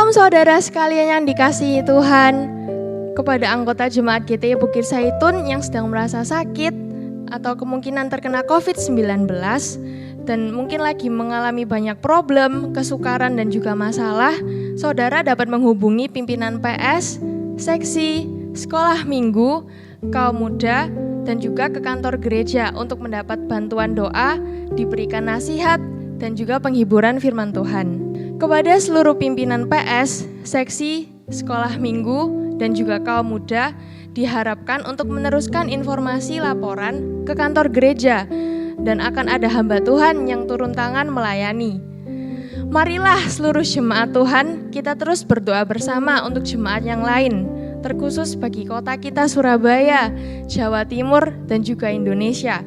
Shalom saudara sekalian yang dikasihi Tuhan. Kepada anggota Jemaat GTI Bukit Zaitun yang sedang merasa sakit atau kemungkinan terkena COVID-19 dan mungkin lagi mengalami banyak problem, kesukaran dan juga masalah, saudara dapat menghubungi pimpinan PS, seksi, sekolah minggu, kaum muda, dan juga ke kantor gereja untuk mendapat bantuan doa, diberikan nasihat, dan juga penghiburan firman Tuhan. Kepada seluruh pimpinan PS, seksi, sekolah minggu, dan juga kaum muda, diharapkan untuk meneruskan informasi laporan ke kantor gereja, dan akan ada hamba Tuhan yang turun tangan melayani. Marilah seluruh jemaat Tuhan, kita terus berdoa bersama untuk jemaat yang lain, terkhusus bagi kota kita Surabaya, Jawa Timur, dan juga Indonesia.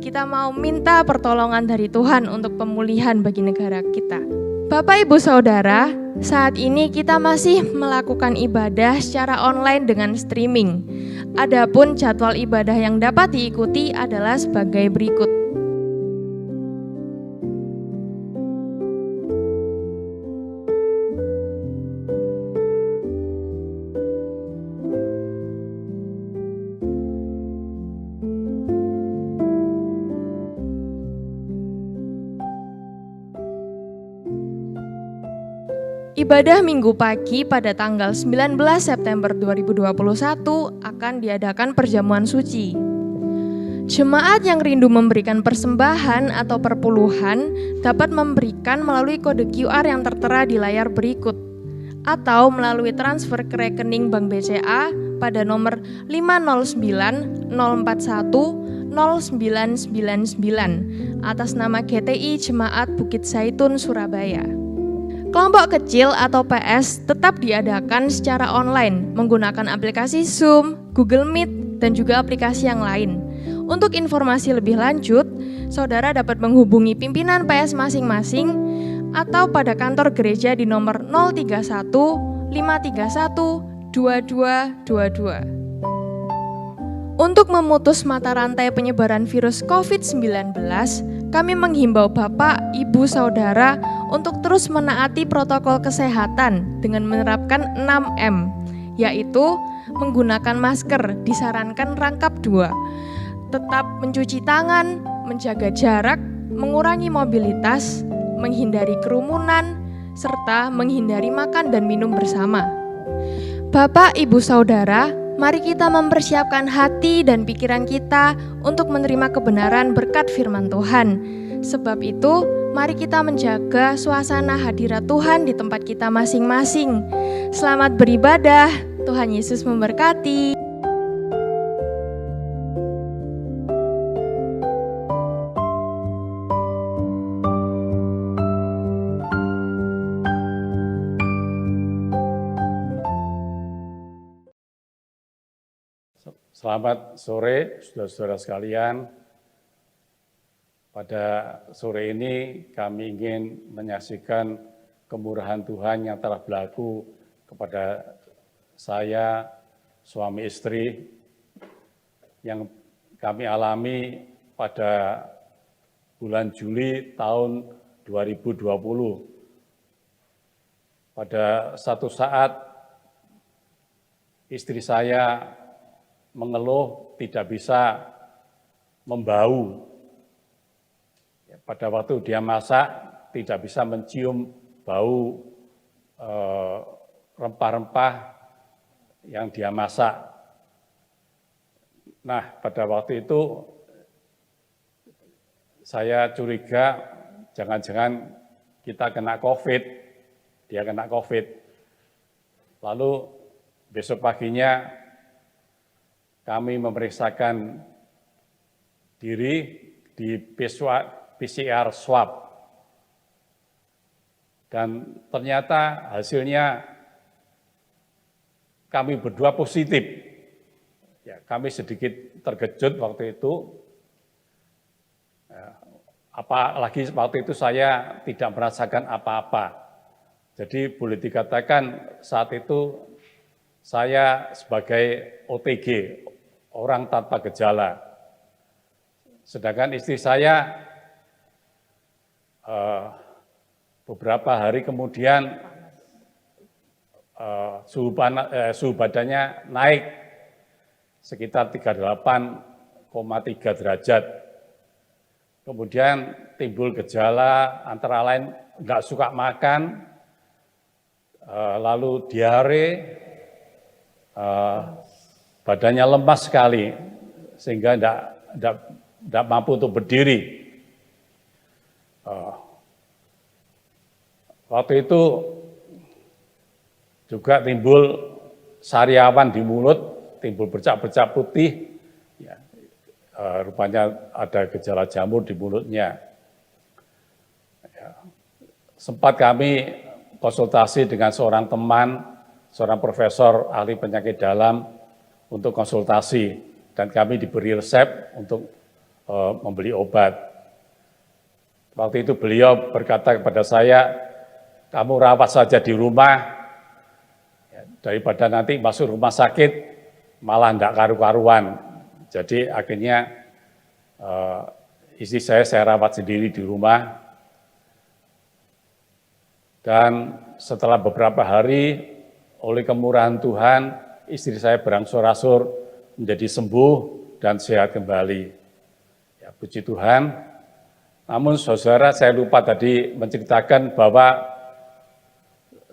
Kita mau minta pertolongan dari Tuhan untuk pemulihan bagi negara kita. Bapak Ibu Saudara, saat ini kita masih melakukan ibadah secara online dengan streaming. Adapun jadwal ibadah yang dapat diikuti adalah sebagai berikut. Ibadah Minggu pagi pada tanggal 19 September 2021 akan diadakan perjamuan suci. Jemaat yang rindu memberikan persembahan atau perpuluhan dapat memberikan melalui kode QR yang tertera di layar berikut atau melalui transfer ke rekening Bank BCA pada nomor 509 041 0999 atas nama GTI Jemaat Bukit Zaitun Surabaya. Kelompok kecil atau PS tetap diadakan secara online menggunakan aplikasi Zoom, Google Meet, dan juga aplikasi yang lain. Untuk informasi lebih lanjut, saudara dapat menghubungi pimpinan PS masing-masing atau pada kantor gereja di nomor 031 531 2222. Untuk memutus mata rantai penyebaran virus COVID-19, kami menghimbau Bapak, Ibu, Saudara untuk terus menaati protokol kesehatan dengan menerapkan 6M, yaitu menggunakan masker disarankan rangkap 2, tetap mencuci tangan, menjaga jarak, mengurangi mobilitas, menghindari kerumunan, serta menghindari makan dan minum bersama. Bapak, Ibu, Saudara, mari kita mempersiapkan hati dan pikiran kita untuk menerima kebenaran berkat firman Tuhan. Sebab itu, mari kita menjaga suasana hadirat Tuhan di tempat kita masing-masing. Selamat beribadah, Tuhan Yesus memberkati. Selamat sore, saudara-saudara sekalian. Pada sore ini kami ingin menyaksikan kemurahan Tuhan yang telah berlaku kepada saya, suami istri, yang kami alami pada bulan Juli tahun 2020. Pada satu saat istri saya mengeluh tidak bisa membau. Pada waktu dia masak tidak bisa mencium bau rempah-rempah yang dia masak. Nah, pada waktu itu saya curiga jangan-jangan kita kena COVID, dia kena COVID. Lalu besok paginya kami memeriksakan diri di PCR swab. Dan ternyata hasilnya kami berdua positif. Ya, kami sedikit terkejut waktu itu. Apalagi waktu itu saya tidak merasakan apa-apa. Jadi boleh dikatakan saat itu saya sebagai OTG, orang tanpa gejala. Sedangkan istri saya beberapa hari kemudian suhu badannya naik sekitar 38,3 derajat. Kemudian timbul gejala antara lain nggak suka makan, lalu diare, badannya lemas sekali sehingga tidak mampu untuk berdiri. Waktu itu juga timbul sariawan di mulut, timbul bercak-bercak putih, ya, rupanya ada gejala jamur di mulutnya. Ya, sempat kami konsultasi dengan seorang teman, seorang profesor ahli penyakit dalam untuk konsultasi, dan kami diberi resep untuk membeli obat. Waktu itu beliau berkata kepada saya, kamu rawat saja di rumah, daripada nanti masuk rumah sakit malah tidak karu-karuan. Jadi akhirnya istri saya rawat sendiri di rumah. Dan setelah beberapa hari oleh kemurahan Tuhan, istri saya berangsur-angsur menjadi sembuh dan sehat kembali. Ya, puji Tuhan. Namun saudara, saya lupa tadi menceritakan bahwa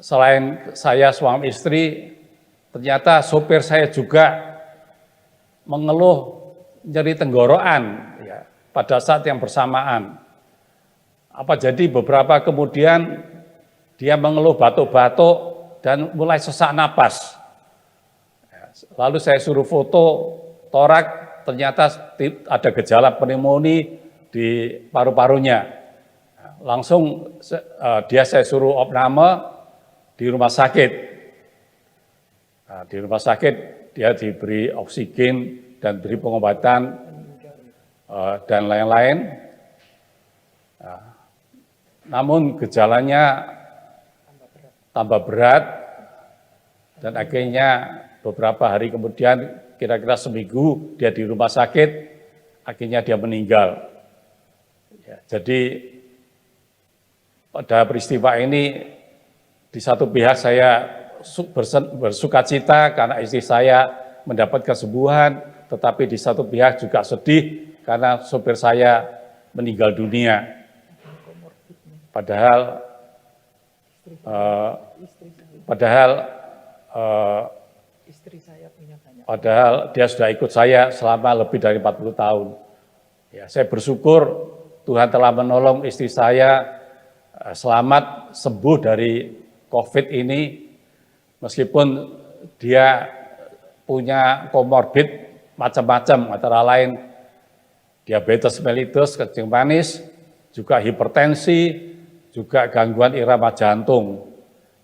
selain saya suami istri, ternyata sopir saya juga mengeluh nyeri tenggorokan ya, pada saat yang bersamaan. Apa jadi beberapa kemudian dia mengeluh batuk-batuk dan mulai sesak napas. Lalu saya suruh foto torak, ternyata ada gejala pneumonia di paru-parunya. Langsung saya suruh opname di rumah sakit. Nah, di rumah sakit dia diberi oksigen dan beri pengobatan dan lain-lain. Nah, namun gejalanya tambah berat dan akhirnya beberapa hari kemudian, kira-kira seminggu dia di rumah sakit, akhirnya dia meninggal. Ya, jadi pada peristiwa ini di satu pihak saya bersuka cita karena istri saya mendapat kesembuhan, tetapi di satu pihak juga sedih karena sopir saya meninggal dunia. Padahal dia sudah ikut saya selama lebih dari 40 tahun. Ya, saya bersyukur Tuhan telah menolong istri saya selamat sembuh dari COVID ini, meskipun dia punya komorbid macam-macam, antara lain diabetes mellitus, kencing manis, juga hipertensi, juga gangguan irama jantung.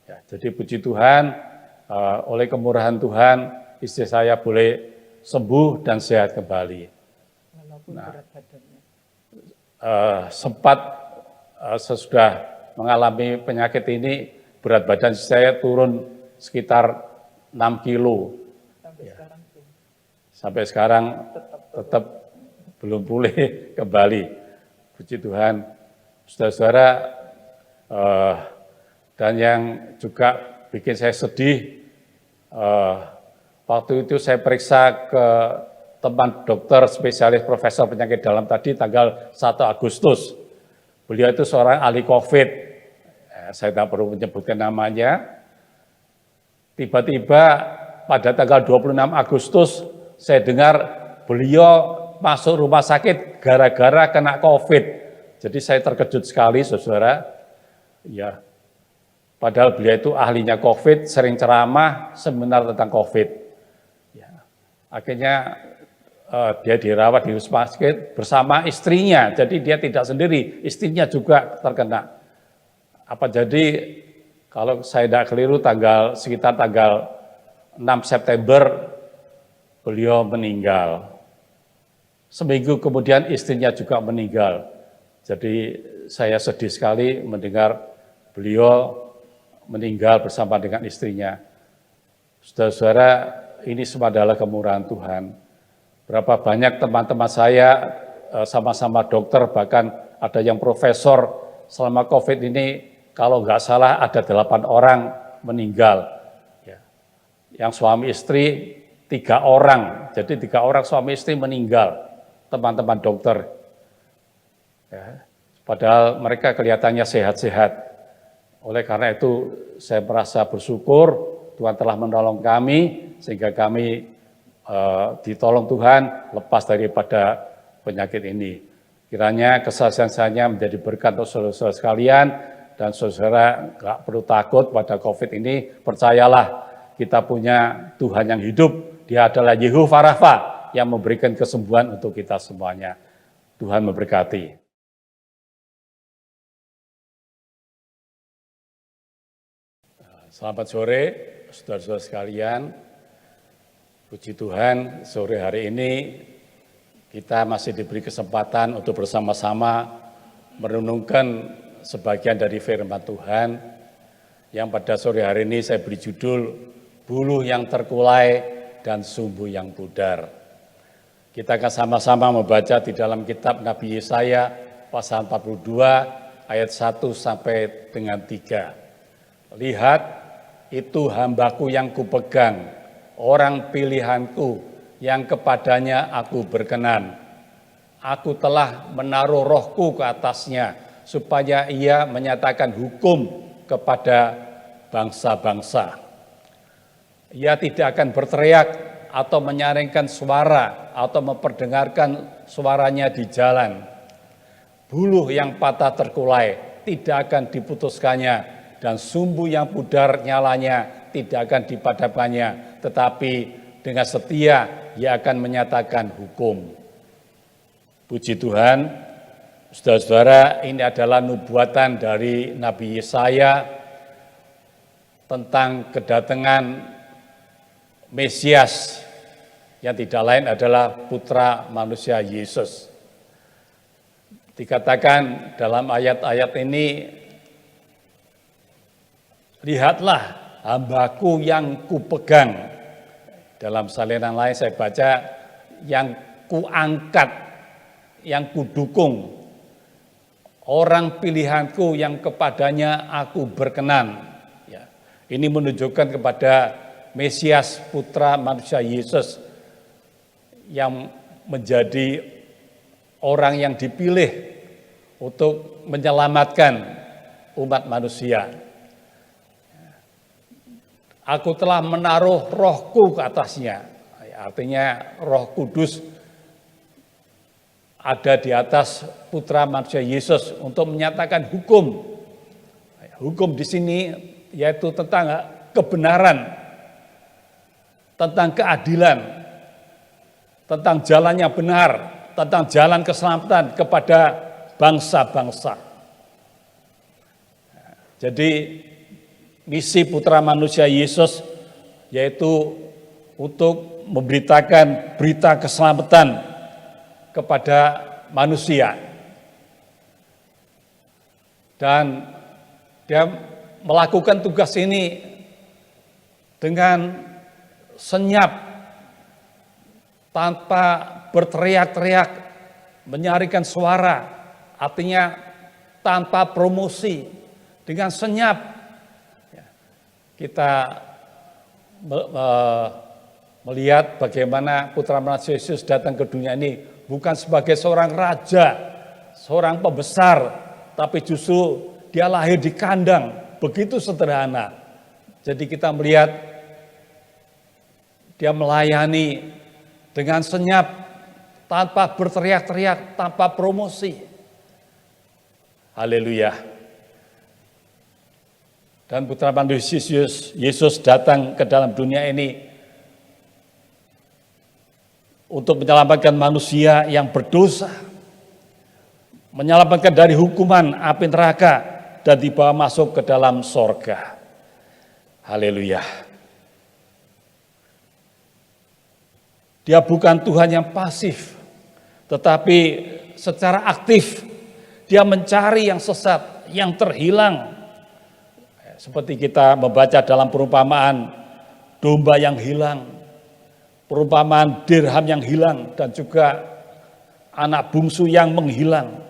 Ya, jadi puji Tuhan, oleh kemurahan Tuhan, istri saya boleh sembuh dan sehat kembali. Nah, sempat sesudah mengalami penyakit ini, berat badan saya turun sekitar 6 kilo. Sampai sekarang tetap belum pulih kembali. Puji Tuhan, saudara-saudara, dan yang juga bikin saya sedih, waktu itu saya periksa ke teman dokter spesialis profesor penyakit dalam tadi tanggal 1 Agustus. Beliau itu seorang ahli COVID. Saya tidak perlu menyebutkan namanya. Tiba-tiba pada tanggal 26 Agustus saya dengar beliau masuk rumah sakit gara-gara kena COVID. Jadi saya terkejut sekali, saudara. Ya, padahal beliau itu ahlinya COVID, sering ceramah, seminar tentang COVID. Ya, akhirnya dia dirawat di rumah sakit bersama istrinya. Jadi dia tidak sendiri, istrinya juga terkena. Apa jadi kalau saya tidak keliru sekitar tanggal 6 September beliau meninggal. Seminggu kemudian istrinya juga meninggal. Jadi saya sedih sekali mendengar beliau meninggal bersama dengan istrinya. Saudara-saudara, ini semua adalah kemurahan Tuhan. Berapa banyak teman-teman saya sama-sama dokter, bahkan ada yang profesor selama COVID ini, kalau nggak salah ada 8 orang meninggal. yang suami istri 3 orang, jadi 3 orang suami istri meninggal, teman-teman dokter. Ya, padahal mereka kelihatannya sehat-sehat. Oleh karena itu saya merasa bersyukur Tuhan telah menolong kami, sehingga kami ditolong Tuhan lepas daripada penyakit ini. Kiranya kesaksian saya menjadi berkat untuk saudara-saudara sekalian, dan saudara nggak perlu takut pada COVID ini, percayalah kita punya Tuhan yang hidup, Dia adalah Yehovah Rafa yang memberikan kesembuhan untuk kita semuanya. Tuhan memberkati. Selamat sore, saudara-saudara sekalian. Puji Tuhan, sore hari ini kita masih diberi kesempatan untuk bersama-sama merenungkan sebagian dari firman Tuhan yang pada sore hari ini saya beri judul Buluh yang terkulai dan sumbu yang pudar. Kita akan sama-sama membaca di dalam kitab Nabi Yesaya pasal 42 ayat 1 sampai dengan 3. Lihat, itu hambaku yang kupegang, orang pilihanku yang kepadanya aku berkenan. Aku telah menaruh rohku ke atasnya, supaya ia menyatakan hukum kepada bangsa-bangsa. Ia tidak akan berteriak atau menyaringkan suara atau memperdengarkan suaranya di jalan. Buluh yang patah terkulai tidak akan diputuskannya, dan sumbu yang pudar nyalanya tidak akan dipadamkannya, tetapi dengan setia ia akan menyatakan hukum. Puji Tuhan, saudara-saudara, ini adalah nubuatan dari Nabi Yesaya tentang kedatangan Mesias yang tidak lain adalah putra manusia Yesus. Dikatakan dalam ayat-ayat ini, lihatlah hambaku yang kupegang. Dalam salinan lain saya baca, yang kuangkat, yang kudukung, orang pilihanku yang kepadanya aku berkenan. Ya, ini menunjukkan kepada Mesias putra manusia Yesus yang menjadi orang yang dipilih untuk menyelamatkan umat manusia. Aku telah menaruh rohku ke atasnya. Artinya Roh Kudus ada di atas putra manusia Yesus untuk menyatakan hukum. Hukum di sini yaitu tentang kebenaran, tentang keadilan, tentang jalannya benar, tentang jalan keselamatan kepada bangsa-bangsa. Jadi misi putra manusia Yesus yaitu untuk memberitakan berita keselamatan kepada manusia. Dan dia melakukan tugas ini dengan senyap, tanpa berteriak-teriak, menyaringkan suara, artinya tanpa promosi, dengan senyap. Kita melihat bagaimana putra manusia Yesus datang ke dunia ini bukan sebagai seorang raja, seorang pembesar, tapi justru dia lahir di kandang, begitu sederhana. Jadi kita melihat dia melayani dengan senyap, tanpa berteriak-teriak, tanpa promosi. Haleluya. Dan putra manusia Yesus datang ke dalam dunia ini untuk menyelamatkan manusia yang berdosa, menyelamatkan dari hukuman api neraka, dan dibawa masuk ke dalam sorga. Haleluya. Dia bukan Tuhan yang pasif, tetapi secara aktif dia mencari yang sesat, yang terhilang. Seperti kita membaca dalam perumpamaan domba yang hilang, perumpamaan dirham yang hilang, dan juga anak bungsu yang menghilang.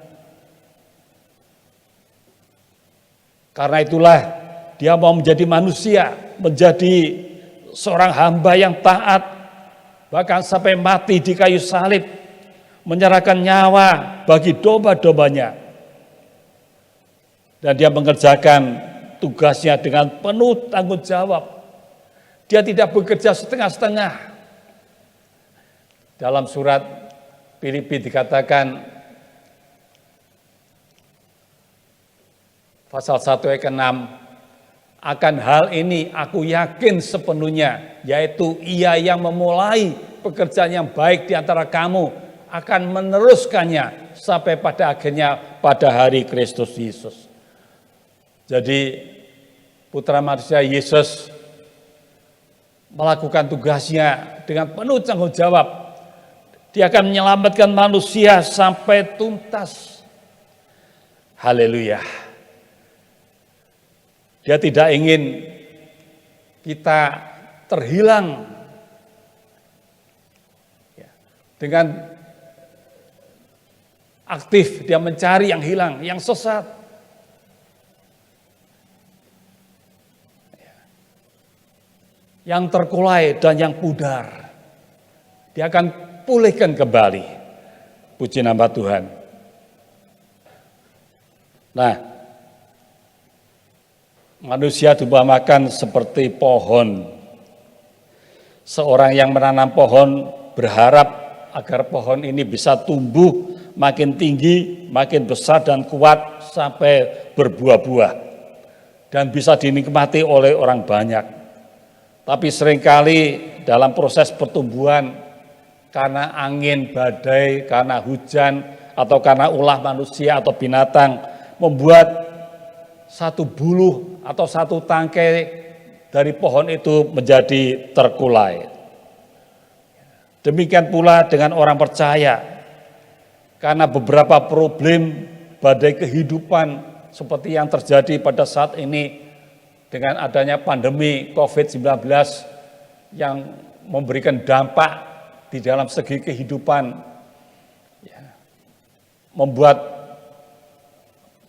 Karena itulah dia mau menjadi manusia, menjadi seorang hamba yang taat, bahkan sampai mati di kayu salib, menyerahkan nyawa bagi domba-dombanya. Dan dia mengerjakan tugasnya dengan penuh tanggung jawab. Dia tidak bekerja setengah-setengah. Dalam surat Filipi dikatakan, pasal 1 ayat 6, akan hal ini aku yakin sepenuhnya, yaitu ia yang memulai pekerjaan yang baik di antara kamu akan meneruskannya sampai pada akhirnya pada hari Kristus Yesus. Jadi putra manusia Yesus melakukan tugasnya dengan penuh tanggung jawab. Dia akan menyelamatkan manusia sampai tuntas. Haleluya. Dia tidak ingin kita terhilang dengan aktif dia mencari yang hilang, yang sesat. Yang terkulai dan yang pudar. Dia akan pulihkan kembali. Puji nama Tuhan. Nah, manusia diumpamakan seperti pohon. Seorang yang menanam pohon berharap agar pohon ini bisa tumbuh makin tinggi, makin besar dan kuat sampai berbuah-buah. Dan bisa dinikmati oleh orang banyak. Tapi seringkali dalam proses pertumbuhan, karena angin, badai, karena hujan, atau karena ulah manusia atau binatang, membuat satu buluh atau satu tangkai dari pohon itu menjadi terkulai. Demikian pula dengan orang percaya, karena beberapa problem badai kehidupan seperti yang terjadi pada saat ini dengan adanya pandemi COVID-19 yang memberikan dampak di dalam segi kehidupan, membuat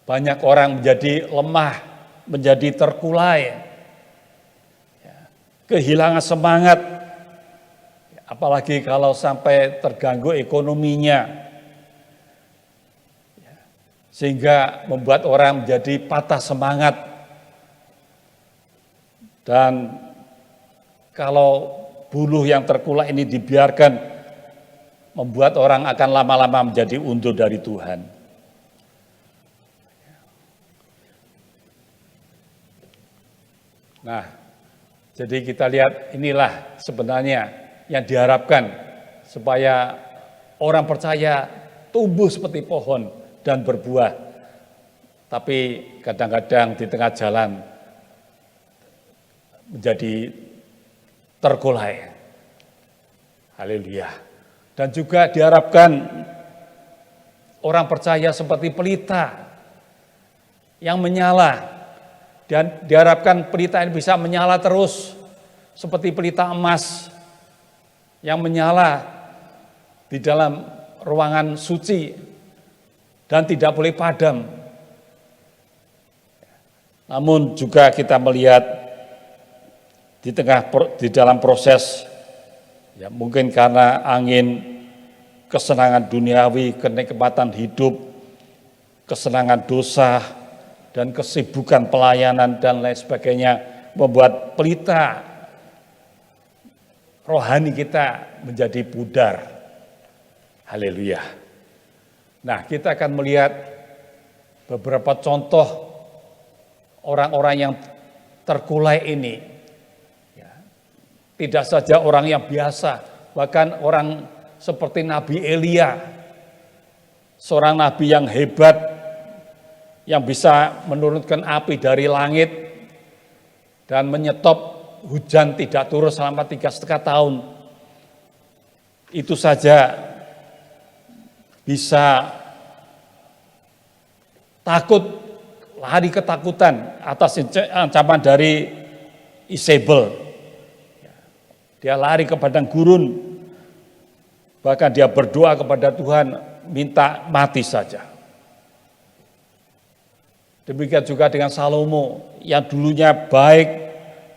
banyak orang menjadi lemah, menjadi terkulai, kehilangan semangat, apalagi kalau sampai terganggu ekonominya, sehingga membuat orang menjadi patah semangat. Dan kalau buluh yang terkulai ini dibiarkan, membuat orang akan lama-lama menjadi undur dari Tuhan. Nah, jadi kita lihat inilah sebenarnya yang diharapkan supaya orang percaya tumbuh seperti pohon dan berbuah. Tapi kadang-kadang di tengah jalan menjadi terkulai. Haleluya. Dan juga diharapkan orang percaya seperti pelita yang menyala. Dan diharapkan pelita ini bisa menyala terus seperti pelita emas yang menyala di dalam ruangan suci dan tidak boleh padam. Namun juga kita melihat di dalam proses, ya mungkin karena angin, kesenangan duniawi, kenikmatan hidup, kesenangan dosa, dan kesibukan pelayanan dan lain sebagainya, membuat pelita rohani kita menjadi pudar. Haleluya. Nah, kita akan melihat beberapa contoh orang-orang yang terkulai ini. Tidak saja orang yang biasa, bahkan orang seperti Nabi Elia, seorang nabi yang hebat, yang bisa menurunkan api dari langit dan menyetop hujan tidak turun selama 3,5 tahun. Itu saja bisa takut, lari ketakutan atas ancaman dari Isabel. Dia lari ke padang gurun, bahkan dia berdoa kepada Tuhan, minta mati saja. Demikian juga dengan Salomo, yang dulunya baik,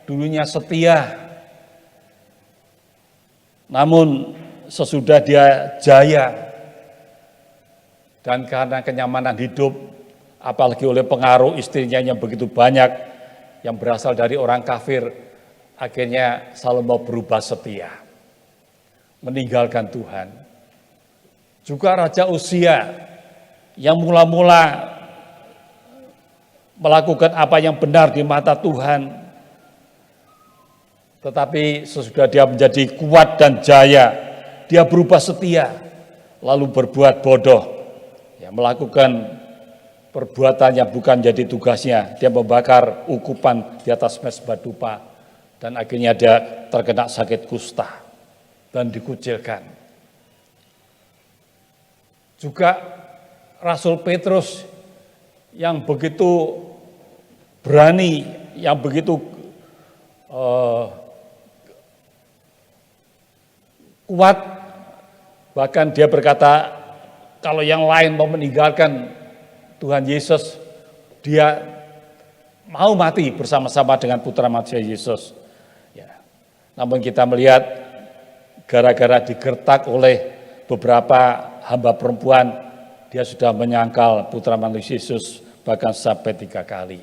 dulunya setia, Namun sesudah dia jaya dan karena kenyamanan hidup, apalagi oleh pengaruh istrinya yang begitu banyak yang berasal dari orang kafir, akhirnya Salomo berubah setia, meninggalkan Tuhan. Juga Raja Uzia yang mula-mula melakukan apa yang benar di mata Tuhan, tetapi sesudah dia menjadi kuat dan jaya, dia berubah setia, lalu berbuat bodoh, melakukan perbuatan yang bukan jadi tugasnya. Dia membakar ukupan di atas mezbah dupa dan akhirnya dia terkena sakit kusta dan dikucilkan. Juga Rasul Petrus yang begitu berani, yang begitu kuat, bahkan dia berkata, kalau yang lain mau meninggalkan Tuhan Yesus, dia mau mati bersama-sama dengan putra manusia Yesus. Ya. Namun kita melihat gara-gara digertak oleh beberapa hamba perempuan, dia sudah menyangkal putra manusia Yesus bahkan sampai 3 kali.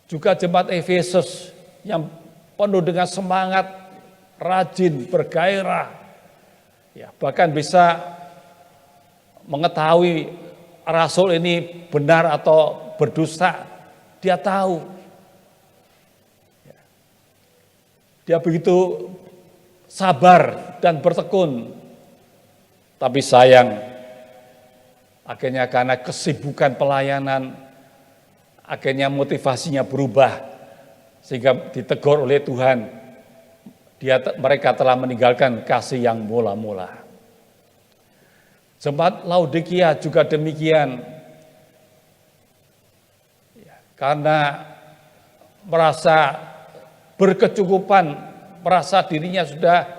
Juga jemaat Efesus yang penuh dengan semangat, rajin, bergairah, ya, bahkan bisa mengetahui Rasul ini benar atau berdusta, dia tahu. Dia begitu sabar dan bertekun. Tapi sayang, akhirnya karena kesibukan pelayanan, akhirnya motivasinya berubah, sehingga ditegur oleh Tuhan. Mereka telah meninggalkan kasih yang mula-mula. Jemaat Laodikia juga demikian, karena merasa berkecukupan, merasa dirinya sudah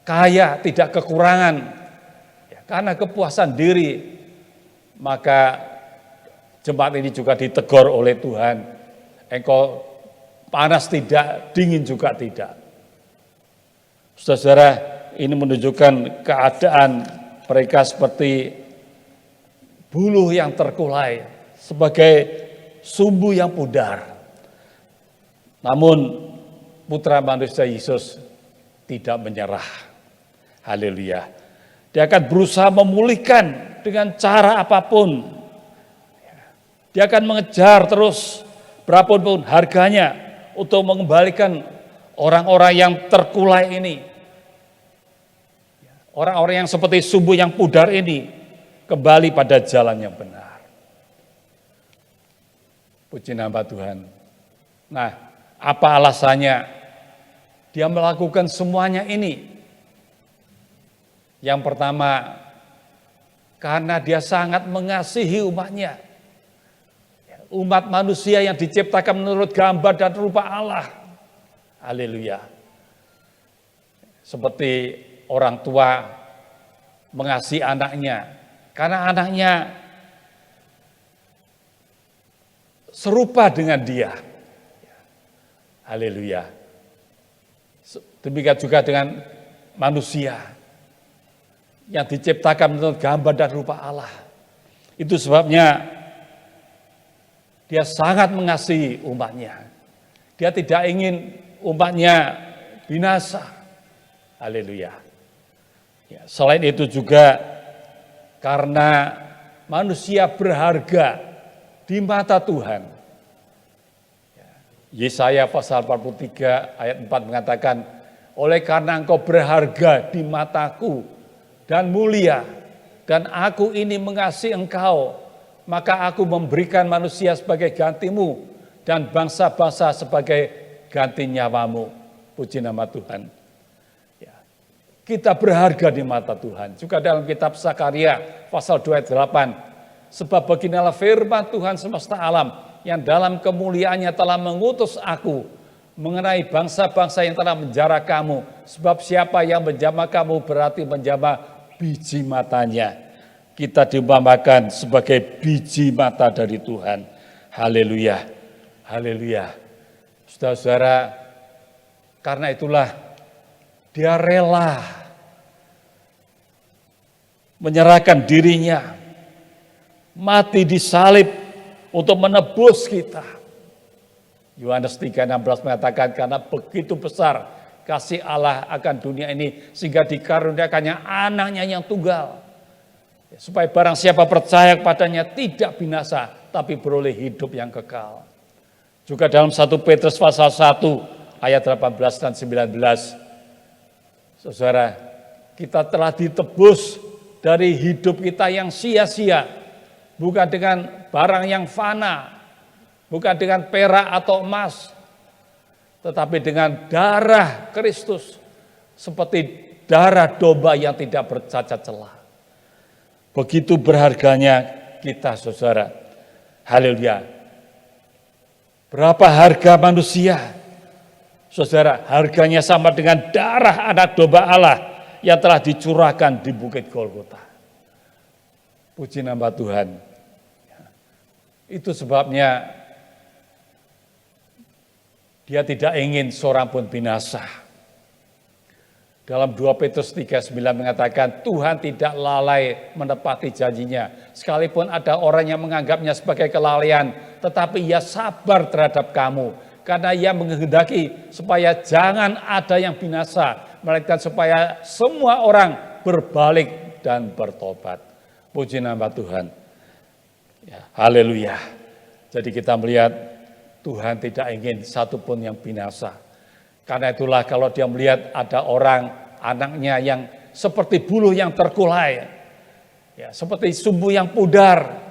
kaya, tidak kekurangan, karena kepuasan diri, maka jemaat ini juga ditegur oleh Tuhan. Engkau panas tidak, dingin juga tidak. Saudara-saudara, ini menunjukkan keadaan mereka seperti buluh yang terkulai, sebagai sumbu yang pudar. Namun putra manusia Yesus tidak menyerah. Haleluya. Dia akan berusaha memulihkan dengan cara apapun. Dia akan mengejar terus berapapun harganya untuk mengembalikan orang-orang yang terkulai ini. Orang-orang yang seperti sumbu yang pudar ini kembali pada jalan yang benar. Puji nama Tuhan. Nah, apa alasannya dia melakukan semuanya ini? Yang pertama, karena dia sangat mengasihi umatnya. Umat manusia yang diciptakan menurut gambar dan rupa Allah. Haleluya. Seperti orang tua mengasihi anaknya, karena anaknya serupa dengan dia. Haleluya. Demikian juga dengan manusia yang diciptakan menurut gambar dan rupa Allah. Itu sebabnya dia sangat mengasihi umatnya. Dia tidak ingin umatnya binasa. Haleluya. Ya, selain itu juga karena manusia berharga di mata Tuhan. Yesaya pasal 43 ayat 4 mengatakan, oleh karena engkau berharga di mataku dan mulia, dan aku ini mengasihi engkau, maka aku memberikan manusia sebagai gantimu dan bangsa-bangsa sebagai ganti nyawamu. Puji nama Tuhan. Kita berharga di mata Tuhan. Juga dalam kitab Sakaria pasal 2 ayat 8. Sebab beginilah firman Tuhan semesta alam yang dalam kemuliaannya telah mengutus aku mengenai bangsa-bangsa yang telah menjara kamu. Sebab siapa yang menjamah kamu berarti menjamah biji matanya. Kita diumpamakan sebagai biji mata dari Tuhan. Haleluya. Haleluya. Saudara-saudara, karena itulah Dia rela menyerahkan dirinya, mati di salib untuk menebus kita. Yohanes 3:16 mengatakan, karena begitu besar kasih Allah akan dunia ini, sehingga dikaruniakannya anaknya yang tunggal. Supaya barang siapa percaya kepadanya tidak binasa, tapi beroleh hidup yang kekal. Juga dalam 1 Petrus pasal 1 ayat 18 dan 19, saudara, kita telah ditebus dari hidup kita yang sia-sia, bukan dengan barang yang fana, bukan dengan perak atau emas, tetapi dengan darah Kristus, seperti darah domba yang tidak bercacat celah. Begitu berharganya kita, saudara. Haleluya. Berapa harga manusia? Saudara, harganya sama dengan darah anak domba Allah yang telah dicurahkan di Bukit Golgota. Puji nama Tuhan. Itu sebabnya dia tidak ingin seorang pun binasa. Dalam 2 Petrus 3:9 mengatakan, Tuhan tidak lalai menepati janjinya. Sekalipun ada orang yang menganggapnya sebagai kelalaian, tetapi ia sabar terhadap kamu. Karena ia menghendaki supaya jangan ada yang binasa, melainkan supaya semua orang berbalik dan bertobat. Puji nama Tuhan. Ya, haleluya. Jadi kita melihat Tuhan tidak ingin satupun yang binasa. Karena itulah kalau dia melihat ada orang, anaknya yang seperti buluh yang terkulai, ya, seperti sumbu yang pudar,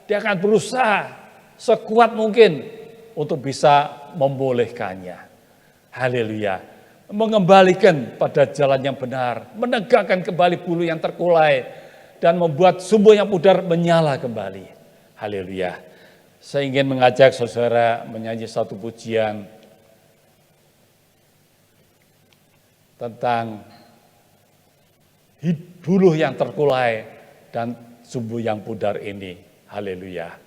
dia akan berusaha sekuat mungkin untuk bisa membolehkannya. Haleluya. Mengembalikan pada jalan yang benar, menegakkan kembali buluh yang terkulai, dan membuat sumbu yang pudar menyala kembali. Haleluya. Saya ingin mengajak saudara menyanyi satu pujian tentang buluh yang terkulai dan sumbu yang pudar ini. Haleluya.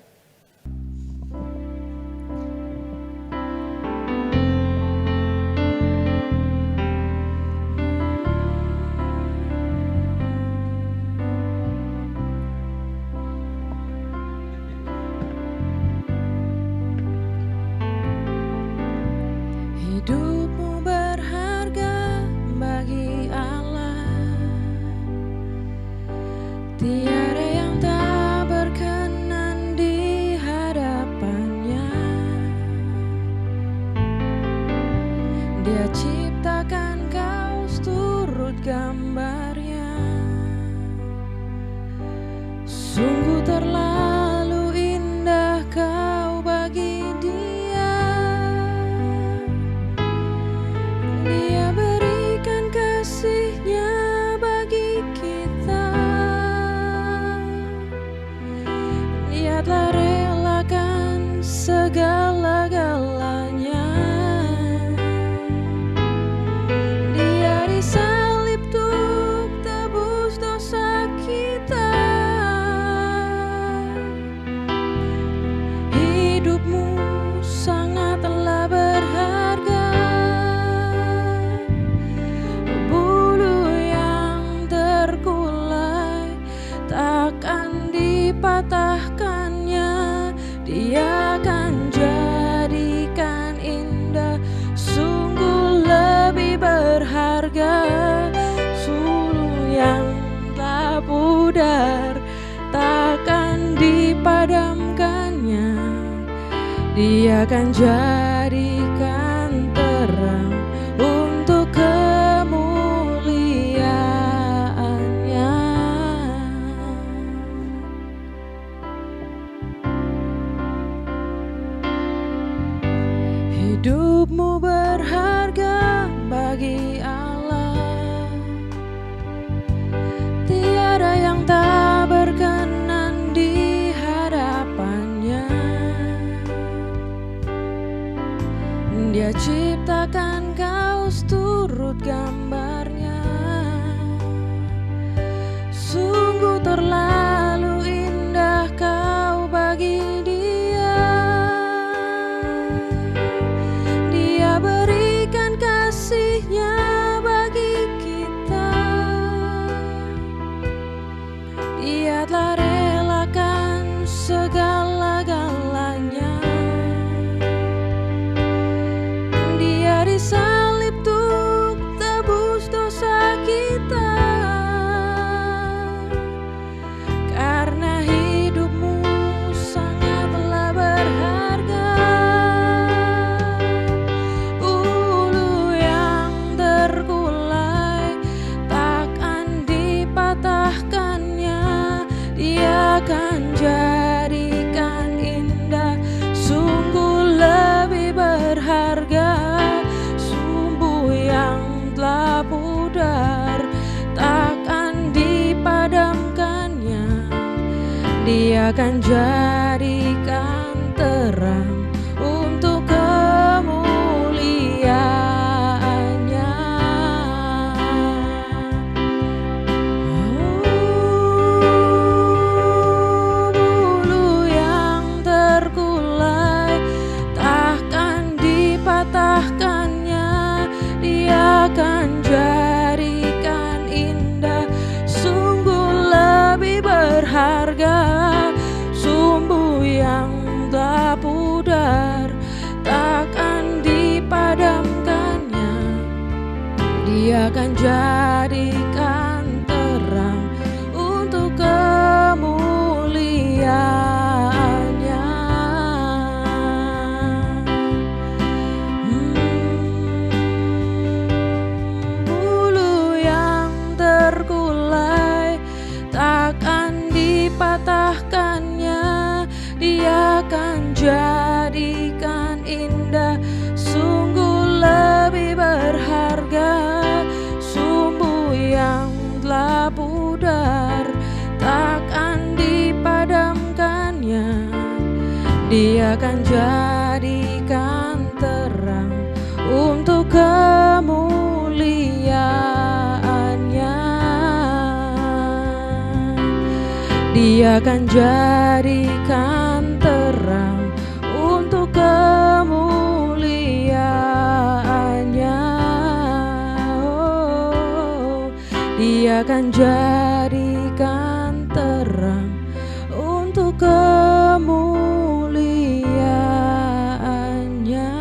Hidupmu berharga bagi Allah, tiada yang tak berkenan di hadapannya. Dia ciptakan kau seturut gambarnya, sungguh terlalu indah kau bagi Dia. Dia berikan kasih-Nya bagi kita. Dia telah relakan segala-galanya. Dia disalib untuk tebus dosa kita. Hidupmu sangatlah berharga. Bulu yang terkulai takkan dipatahkannya. Dia akan jadikan indah, sungguh lebih berharga. Suluh yang tak pudar takkan dipadamkannya. Dia akan jadikan terang untuk kemuliaan-Nya. Hidupmu berharga bagi Allah, tiada yang tak berkenan di hadapannya. Dia ciptakan kau seturut gambarnya, sungguh terlalu indah kau bagi Dia. Dia berikan kasih-Nya bagi Dia akan jadikan terang untuk kemuliaannya. Bulu yang terkulai takkan dipatahkannya. Dia akan jadikan indah, sungguh lebih berharga. Sumbu yang telah pudar takkan dipadamkannya. Dia akan jadikan terang untuk kemuliaannya. Bulu yang terkulai takkan dipatahkannya. Dia akan jadikan indah, sungguh lebih berharga. Sumbu yang telah pudar takkan dipadamkannya. Dia akan jadikan terang untuk kemuliaannya. Dia akan jadikan terang untuk kemuliaannya. Dia akan jadikan terang untuk kemuliaannya.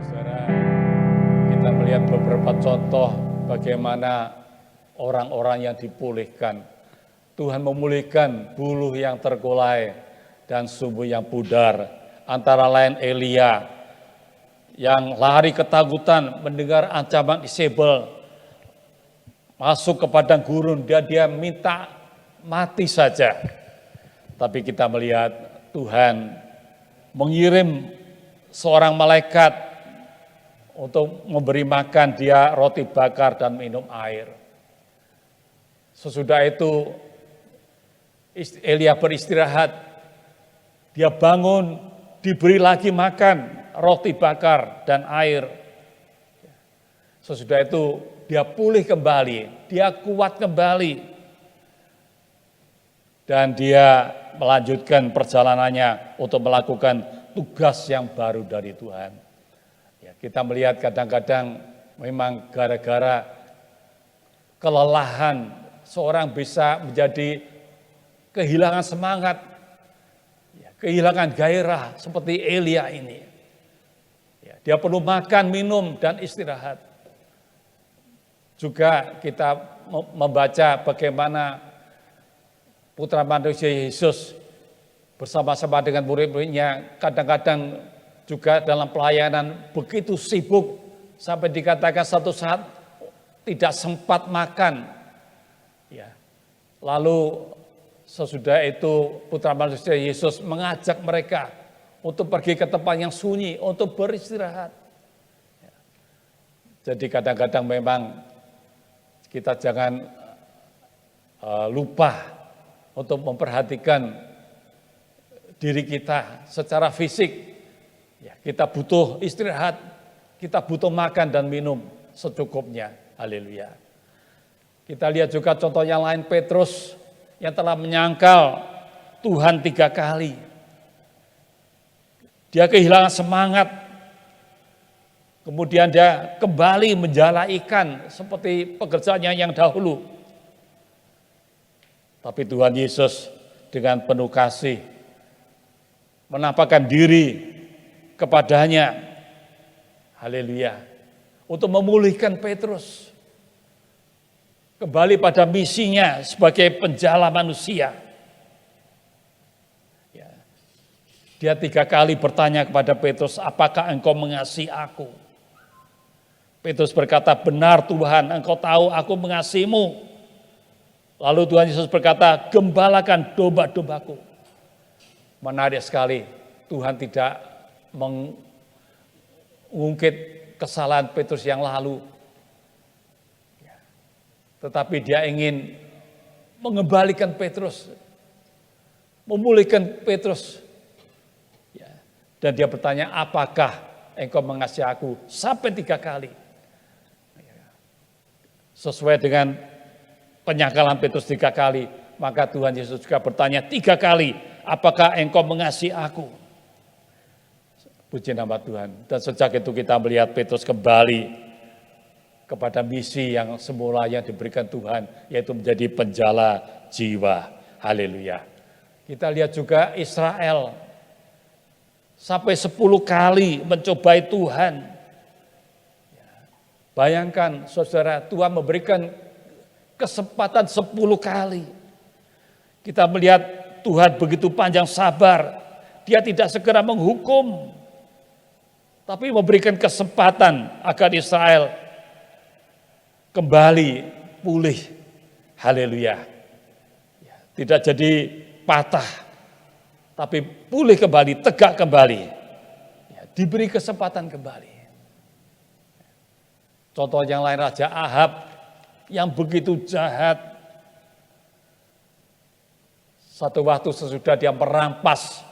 Saudara, kita melihat beberapa contoh bagaimana orang-orang yang dipulihkan. Tuhan memulihkan buluh yang terkulai dan sumbu yang pudar. Antara lain Elia yang lari ketakutan mendengar ancaman Isabel, masuk ke padang gurun, dia minta mati saja. Tapi kita melihat Tuhan mengirim seorang malaikat untuk memberi makan dia roti bakar dan minum air. Sesudah itu Elia beristirahat, dia bangun, diberi lagi makan roti bakar dan air. Sesudah itu dia pulih kembali, dia kuat kembali. Dan dia melanjutkan perjalanannya untuk melakukan tugas yang baru dari Tuhan. Ya, kita melihat kadang-kadang memang gara-gara kelelahan seorang bisa menjadi kehilangan semangat, kehilangan gairah seperti Elia ini. Ya, dia perlu makan, minum, dan istirahat. Juga kita membaca bagaimana Putra Manusia Yesus bersama-sama dengan murid-muridnya kadang-kadang juga dalam pelayanan begitu sibuk sampai dikatakan satu saat tidak sempat makan. Ya. Lalu sesudah itu Putra Manusia Yesus mengajak mereka untuk pergi ke tempat yang sunyi, untuk beristirahat. Jadi kadang-kadang memang kita jangan lupa untuk memperhatikan diri kita secara fisik. Ya, kita butuh istirahat, kita butuh makan dan minum secukupnya. Haleluya. Kita lihat juga contoh yang lain, Petrus yang telah menyangkal Tuhan 3 kali. Dia kehilangan semangat. Kemudian dia kembali menjala ikan seperti pekerjaannya yang dahulu. Tapi Tuhan Yesus dengan penuh kasih menampakkan diri kepadanya. Haleluya. Untuk memulihkan Petrus kembali pada misinya sebagai penjala manusia. Ya. Dia 3 kali bertanya kepada Petrus, apakah engkau mengasihi aku? Petrus berkata, benar Tuhan, engkau tahu aku mengasihimu. Lalu Tuhan Yesus berkata, gembalakan domba-dombaku. Menarik sekali, Tuhan tidak mengungkit kesalahan Petrus yang lalu. Tetapi dia ingin mengembalikan Petrus, memulihkan Petrus. Dan dia bertanya, apakah engkau mengasihi aku? Sampai 3 kali. Sesuai dengan penyangkalan Petrus 3 kali, maka Tuhan Yesus juga bertanya 3 kali, apakah engkau mengasihi aku? Puji nama Tuhan. Dan sejak itu kita melihat Petrus kembali kepada misi yang semulanya diberikan Tuhan, yaitu menjadi penjala jiwa. Haleluya. Kita lihat juga Israel sampai 10 kali mencobai Tuhan. Bayangkan saudara, Tuhan memberikan kesempatan 10 kali. Kita melihat Tuhan begitu panjang sabar. Dia tidak segera menghukum, tapi memberikan kesempatan agar Israel kembali pulih. Haleluya. Tidak jadi patah, tapi pulih kembali, tegak kembali. Diberi kesempatan kembali. Contoh yang lain, Raja Ahab yang begitu jahat. Satu waktu sesudah dia merampas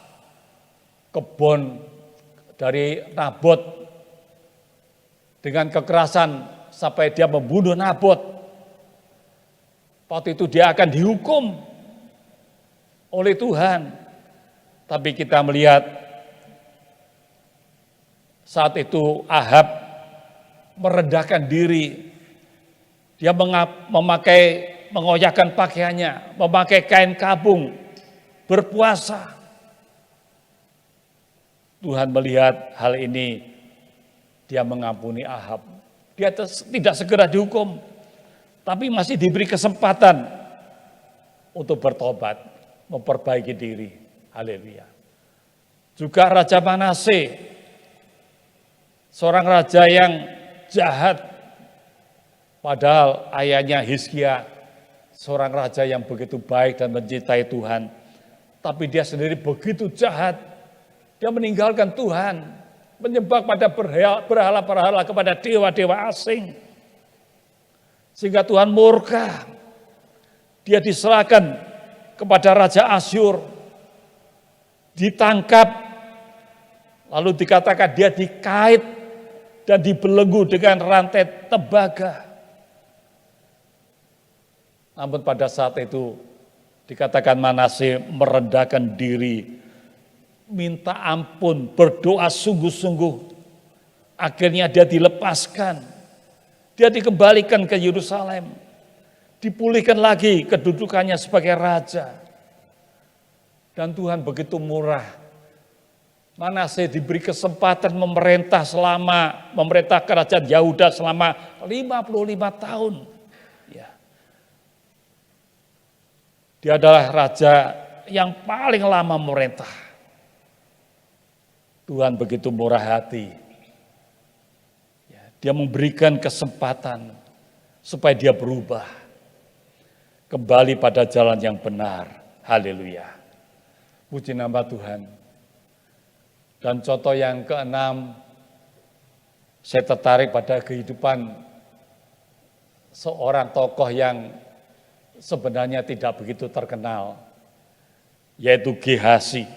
kebun dari Nabot dengan kekerasan sampai dia membunuh Nabot. Waktu itu dia akan dihukum oleh Tuhan. Tapi kita melihat saat itu Ahab merendahkan diri. Dia mengoyakkan pakaiannya, memakai kain kabung, berpuasa. Tuhan melihat hal ini, dia mengampuni Ahab. Dia tidak segera dihukum, tapi masih diberi kesempatan untuk bertobat, memperbaiki diri. Haleluya. Juga Raja Manase, seorang raja yang jahat, padahal ayahnya Hizkia, seorang raja yang begitu baik dan mencintai Tuhan. Tapi dia sendiri begitu jahat. Dia meninggalkan Tuhan, menyembah pada berhala-berhala, kepada dewa-dewa asing. Sehingga Tuhan murka. Dia diserahkan kepada Raja Asyur. Ditangkap, lalu dikatakan dia dikait dan dibelenggu dengan rantai tembaga. Namun pada saat itu dikatakan Manase merendahkan diri, minta ampun, berdoa sungguh-sungguh. Akhirnya dia dilepaskan. Dia dikembalikan ke Yerusalem. Dipulihkan lagi kedudukannya sebagai raja. Dan Tuhan begitu murah. Manase diberi kesempatan memerintah kerajaan Yehuda selama 55 tahun. Ya. Dia adalah raja yang paling lama memerintah. Tuhan begitu murah hati. Dia memberikan kesempatan supaya dia berubah. Kembali pada jalan yang benar. Haleluya. Puji nama Tuhan. Dan contoh yang keenam, saya tertarik pada kehidupan seorang tokoh yang sebenarnya tidak begitu terkenal, yaitu Gehasi.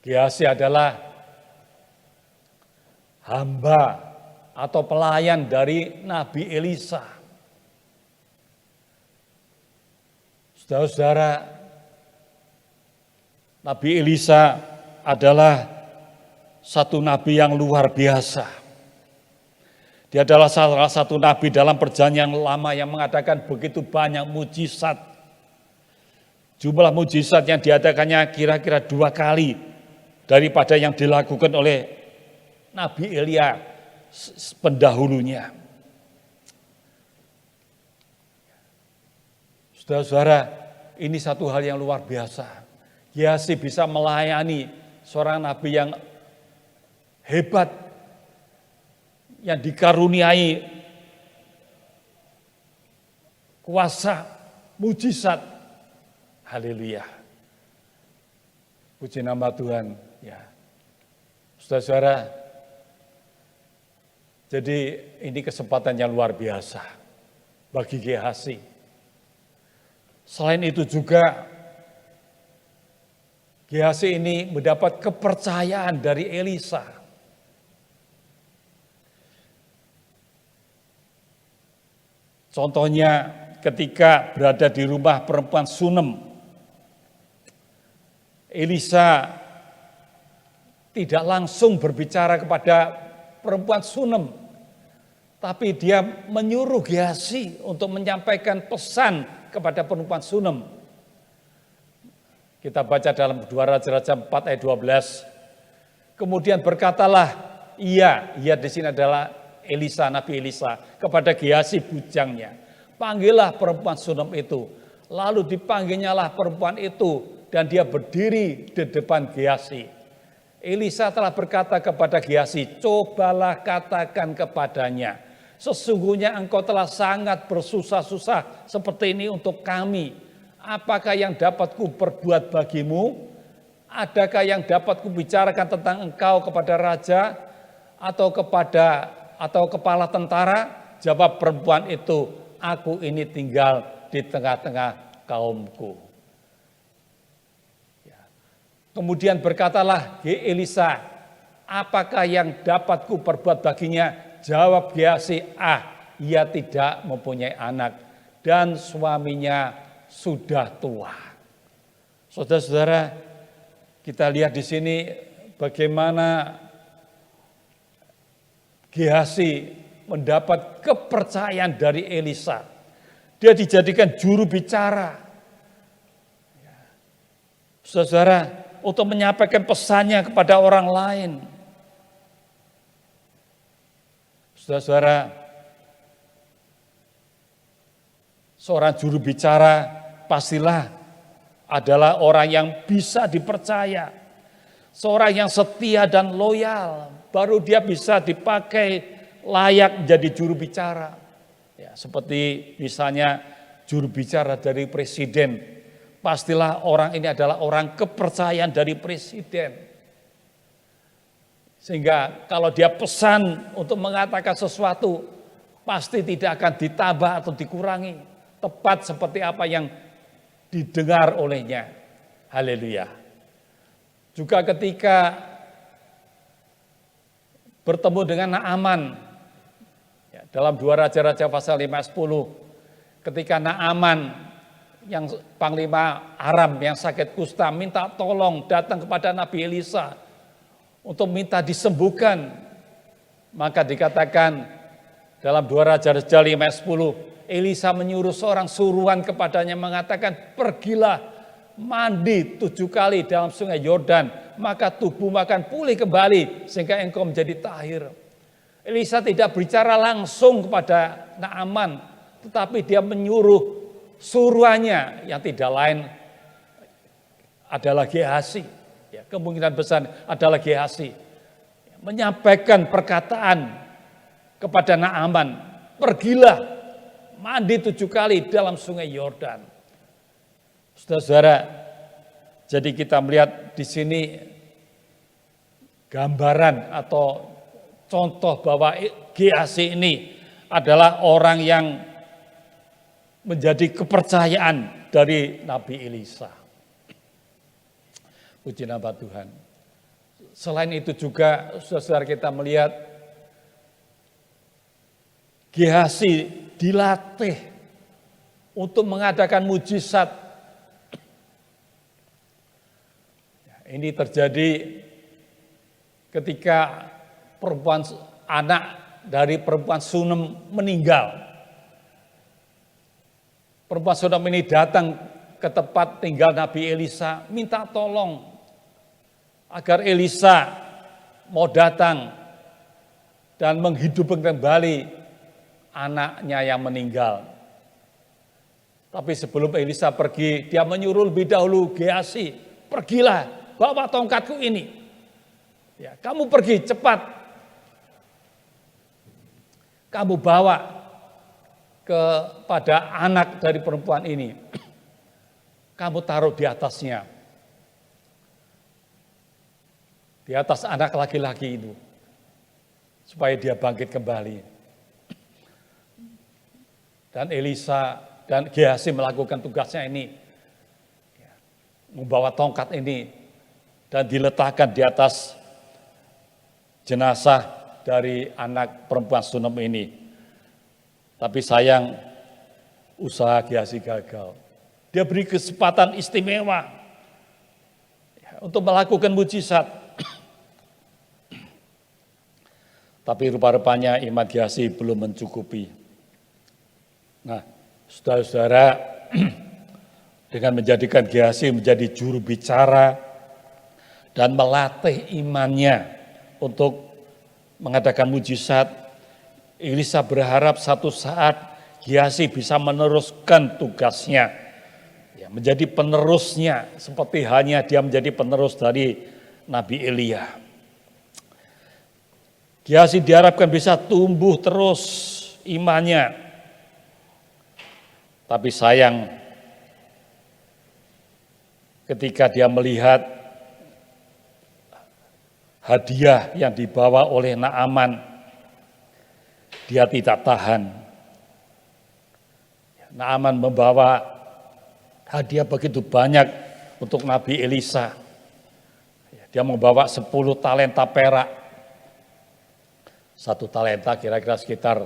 Gehasi adalah hamba atau pelayan dari Nabi Elisa. Saudara-saudara, Nabi Elisa adalah satu nabi yang luar biasa. Dia adalah salah satu nabi dalam perjanjian lama yang mengadakan begitu banyak mujizat. Jumlah mujizat yang diadakannya kira-kira 2 kali daripada yang dilakukan oleh Nabi Elia pendahulunya. Saudara-saudara, ini satu hal yang luar biasa. Gehasi bisa melayani seorang nabi yang hebat, yang dikaruniai kuasa, mujizat. Haleluya. Puji nama Tuhan. Ya. Saudara-saudara, jadi ini kesempatan yang luar biasa bagi Gehazi. Selain itu juga Gehazi ini mendapat kepercayaan dari Elisa. Contohnya ketika berada di rumah perempuan Sunem, Elisa tidak langsung berbicara kepada perempuan Sunem, tapi dia menyuruh Gehazi untuk menyampaikan pesan kepada perempuan Sunem. Kita baca dalam 2 Raja-Raja 4 ayat 12. Kemudian berkatalah ia di sini adalah Elisa, Nabi Elisa, kepada Gehazi bujangnya. Panggillah perempuan Sunem itu. Lalu dipanggilnyalah perempuan itu dan dia berdiri di depan Gehazi. Elisa telah berkata kepada Gehazi, cobalah katakan kepadanya, sesungguhnya engkau telah sangat bersusah-susah seperti ini untuk kami. Apakah yang dapat kuperbuat bagimu? Adakah yang dapat kubicarakan tentang engkau kepada raja atau kepala tentara? Jawab perempuan itu, aku ini tinggal di tengah-tengah kaumku. Kemudian berkatalah Elisa, apakah yang dapat kuperbuat baginya? Jawab Gehazi, ia tidak mempunyai anak dan suaminya sudah tua. Saudara-saudara, kita lihat di sini bagaimana Gehazi mendapat kepercayaan dari Elisa. Dia dijadikan juru bicara. Saudara, untuk menyampaikan pesannya kepada orang lain. Saudara-saudara, seorang juru bicara pastilah adalah orang yang bisa dipercaya. Seorang yang setia dan loyal, baru dia bisa dipakai layak menjadi juru bicara. Ya, seperti misalnya juru bicara dari presiden, pastilah orang ini adalah orang kepercayaan dari presiden. Sehingga kalau dia pesan untuk mengatakan sesuatu, pasti tidak akan ditambah atau dikurangi. Tepat seperti apa yang didengar olehnya. Haleluya. Juga ketika bertemu dengan Naaman, ya, dalam 2 Raja-Raja pasal 5 ayat 10, ketika Naaman yang panglima Aram yang sakit kusta minta tolong datang kepada Nabi Elisa untuk minta disembuhkan, maka dikatakan dalam 2 Raja-Raja 5 ayat 10, Elisa menyuruh seorang suruhan kepadanya mengatakan, pergilah mandi 7 kali dalam sungai Yordan, maka tubuhmu akan pulih kembali sehingga engkau menjadi tahir. Elisa tidak bicara langsung kepada Naaman, tetapi dia menyuruh suruhannya yang tidak lain adalah Gehazi. Ya, kemungkinan besar adalah Gehazi. Menyampaikan perkataan kepada Naaman, pergilah mandi 7 kali dalam sungai Yordan. Saudara-saudara, jadi kita melihat di sini gambaran atau contoh bahwa Gehazi ini adalah orang yang menjadi kepercayaan dari Nabi Elisa. Puji nama Tuhan. Selain itu juga saudara kita melihat Gehazi dilatih untuk mengadakan mujizat. Ini terjadi ketika anak dari perempuan Sunem meninggal. Perempuan Sunem ini datang ke tempat tinggal Nabi Elisa, minta tolong agar Elisa mau datang dan menghidupkan kembali anaknya yang meninggal. Tapi sebelum Elisa pergi, dia menyuruh lebih dahulu Gehazi, pergilah, bawa tongkatku ini. Ya, kamu pergi cepat. Kamu bawa kepada anak dari perempuan ini. Kamu taruh di atasnya. di atas anak laki-laki itu, supaya dia bangkit kembali. Dan Elisa dan Gehazi melakukan tugasnya ini, membawa tongkat ini dan diletakkan di atas jenazah dari anak perempuan Sunem ini. Tapi sayang, usaha Gehazi gagal. Dia beri kesempatan istimewa untuk melakukan mujizat. Tapi rupa-rupanya iman Gehazi belum mencukupi. Nah, saudara-saudara, dengan menjadikan Gehazi menjadi juru bicara dan melatih imannya untuk mengadakan mujizat, Elisa berharap satu saat Gehazi bisa meneruskan tugasnya, ya, menjadi penerusnya seperti halnya dia menjadi penerus dari Nabi Elia. Gehazi diharapkan bisa tumbuh terus imannya, tapi sayang ketika dia melihat hadiah yang dibawa oleh Naaman, dia tidak tahan. Naaman membawa hadiah begitu banyak untuk Nabi Elisa. Dia membawa 10 talenta perak. 1 talenta kira-kira sekitar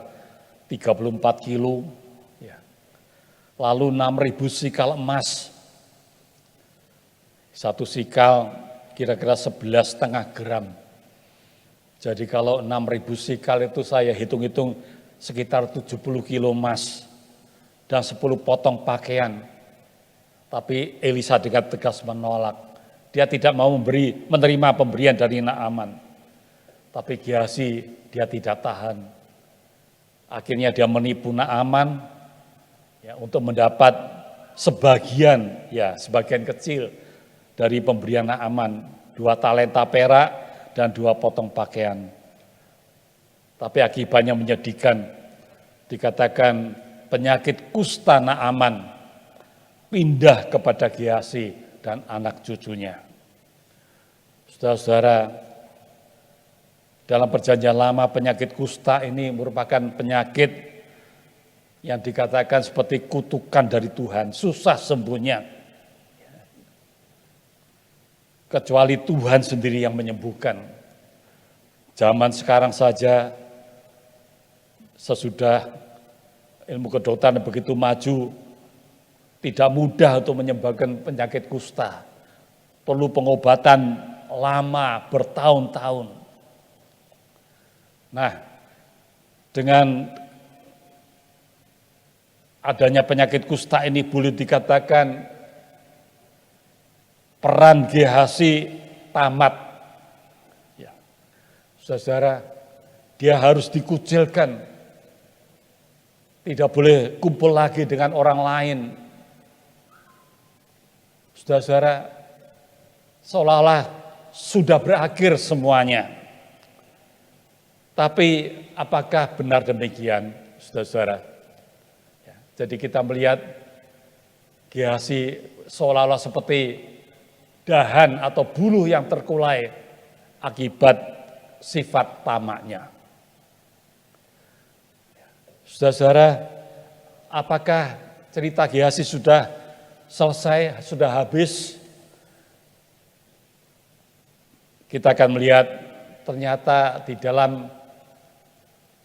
34 kilo. Lalu 6.000 sikal emas. 1 sikal kira-kira 11,5 gram. Jadi kalau 6.000 sikal itu saya hitung-hitung sekitar 70 kilo emas dan 10 potong pakaian. Tapi Elisa dengan tegas menolak. Dia tidak mau menerima pemberian dari Naaman. Tapi Gehazi dia tidak tahan. Akhirnya dia menipu Naaman ya, untuk mendapat sebagian kecil dari pemberian Naaman, 2 talenta perak dan 2 potong pakaian. Tapi akibatnya menyedihkan. Dikatakan penyakit kusta Naaman pindah kepada Gehazi dan anak cucunya. Saudara-saudara, dalam perjanjian lama penyakit kusta ini merupakan penyakit yang dikatakan seperti kutukan dari Tuhan, susah sembuhnya. Kecuali Tuhan sendiri yang menyembuhkan. Zaman sekarang saja, sesudah ilmu kedokteran begitu maju, tidak mudah untuk menyembuhkan penyakit kusta. Perlu pengobatan lama, bertahun-tahun. Nah, dengan adanya penyakit kusta ini boleh dikatakan peran Gehazi tamat. Ya. Saudara, dia harus dikucilkan. Tidak boleh kumpul lagi dengan orang lain. Saudara-saudara, seolah-olah sudah berakhir semuanya. Tapi apakah benar demikian, saudara-saudara? Ya, jadi kita melihat Gehazi seolah-olah seperti dahan atau buluh yang terkulai akibat sifat tamaknya. Saudara-saudara, apakah cerita Gehazi sudah selesai, sudah habis? Kita akan melihat ternyata di dalam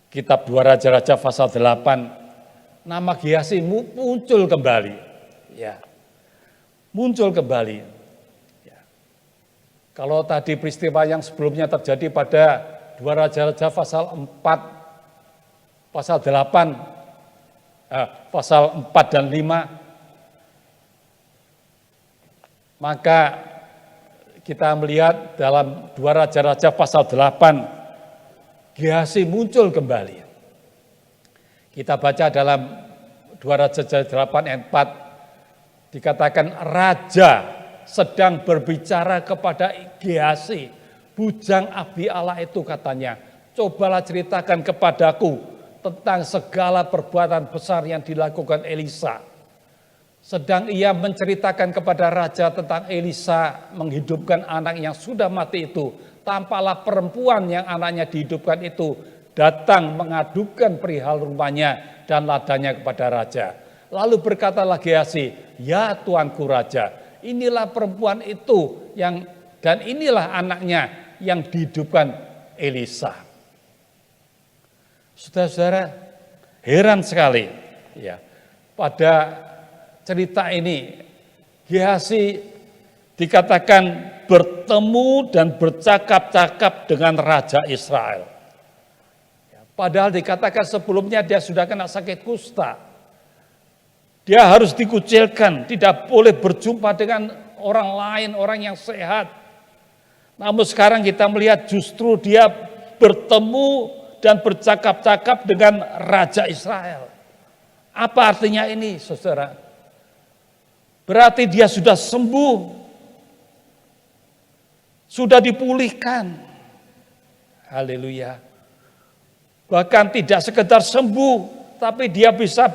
kitab 2 Raja-Raja pasal 8, nama Gehazi muncul kembali. Ya, muncul kembali. Kalau tadi peristiwa yang sebelumnya terjadi pada 2 Raja-Raja pasal 4, pasal 8, pasal 4 dan 5, maka kita melihat dalam 2 Raja-Raja pasal 8, Gehazi muncul kembali. Kita baca dalam 2 Raja-Raja 8 ayat 4, dikatakan raja sedang berbicara kepada Gehazi, bujang Abialah itu katanya, cobalah ceritakan kepadaku tentang segala perbuatan besar yang dilakukan Elisa. Sedang ia menceritakan kepada raja tentang Elisa menghidupkan anak yang sudah mati itu, tampaklah perempuan yang anaknya dihidupkan itu datang mengadukan perihal rumahnya dan ladanya kepada raja. Lalu berkatalah Gehazi, ya tuanku raja, inilah perempuan itu dan inilah anaknya yang dihidupkan Elisa. Saudara-saudara, heran sekali ya. Pada cerita ini Gehazi dikatakan bertemu dan bercakap-cakap dengan Raja Israel. Padahal dikatakan sebelumnya dia sudah kena sakit kusta. Dia harus dikucilkan, tidak boleh berjumpa dengan orang lain, orang yang sehat. Namun sekarang kita melihat justru dia bertemu dan bercakap-cakap dengan Raja Israel. Apa artinya ini, saudara? Berarti dia sudah sembuh. Sudah dipulihkan. Haleluya. Bahkan tidak sekedar sembuh, tapi dia bisa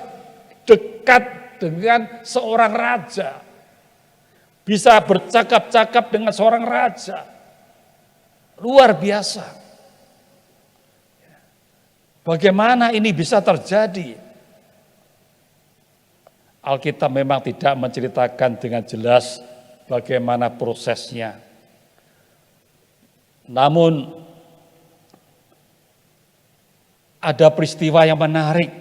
dekat dengan seorang raja. Bisa bercakap-cakap dengan seorang raja. Luar biasa. Bagaimana ini bisa terjadi? Alkitab memang tidak menceritakan dengan jelas bagaimana prosesnya. Namun ada peristiwa yang menarik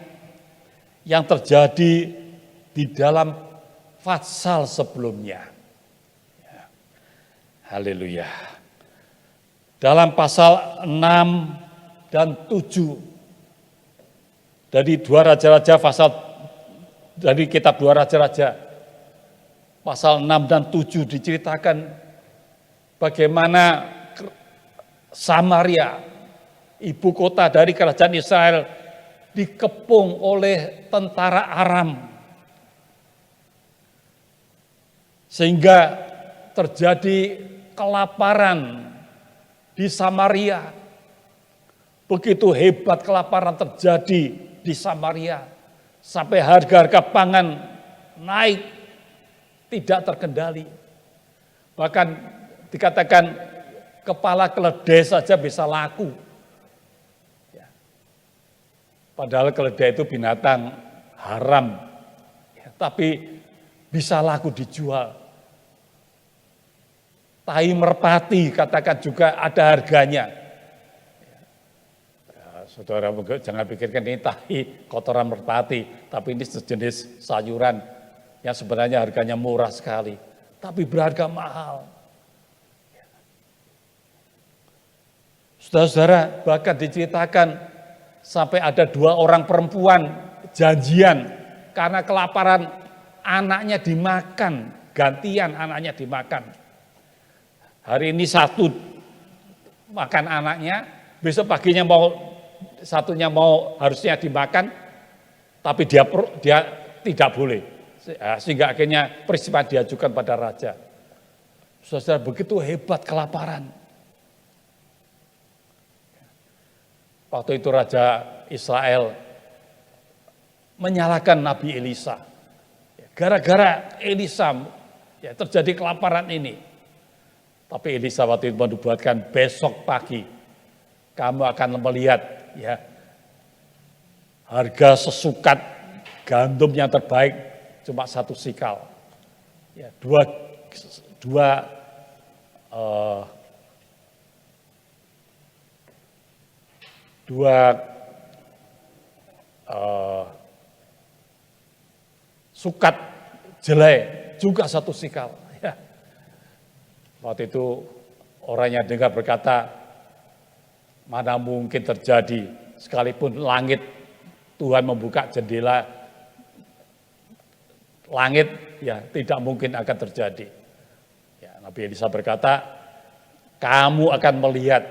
yang terjadi di dalam pasal sebelumnya. Haleluya. Dalam pasal 6 dan 7 dari dari kitab 2 Raja-Raja pasal 6 dan 7 diceritakan bagaimana Samaria, ibu kota dari kerajaan Israel, dikepung oleh tentara Aram. Sehingga terjadi kelaparan di Samaria. Begitu hebat kelaparan terjadi di Samaria. Sampai harga-harga pangan naik, tidak terkendali. Bahkan dikatakan kepala keledai saja bisa laku. Padahal keledai itu binatang haram, tapi bisa laku dijual. Tai merpati katakan juga ada harganya. Saudara jangan pikirkan ini tahi kotoran merpati, tapi ini sejenis sayuran yang sebenarnya harganya murah sekali, tapi berharga mahal. Saudara-saudara, bahkan diceritakan sampai ada 2 orang perempuan janjian karena kelaparan, anaknya dimakan, gantian anaknya dimakan. Hari ini satu makan anaknya, besok paginya satunya harusnya dimakan, tapi dia tidak boleh. Sehingga akhirnya peristiwa diajukan pada raja. Saudara, begitu hebat kelaparan. Waktu itu Raja Israel menyalahkan Nabi Elisa. Gara-gara Elisa terjadi kelaparan ini. Tapi Elisa waktu itu menubuatkan besok pagi kamu akan melihat harga sesukat gandum yang terbaik cuma 1 sikal. Dua sukat jelai juga 1 sikal. Waktu itu orang yang dengar berkata, mana mungkin terjadi sekalipun langit, Tuhan membuka jendela langit, tidak mungkin akan terjadi. Nabi Elisa berkata, kamu akan melihat,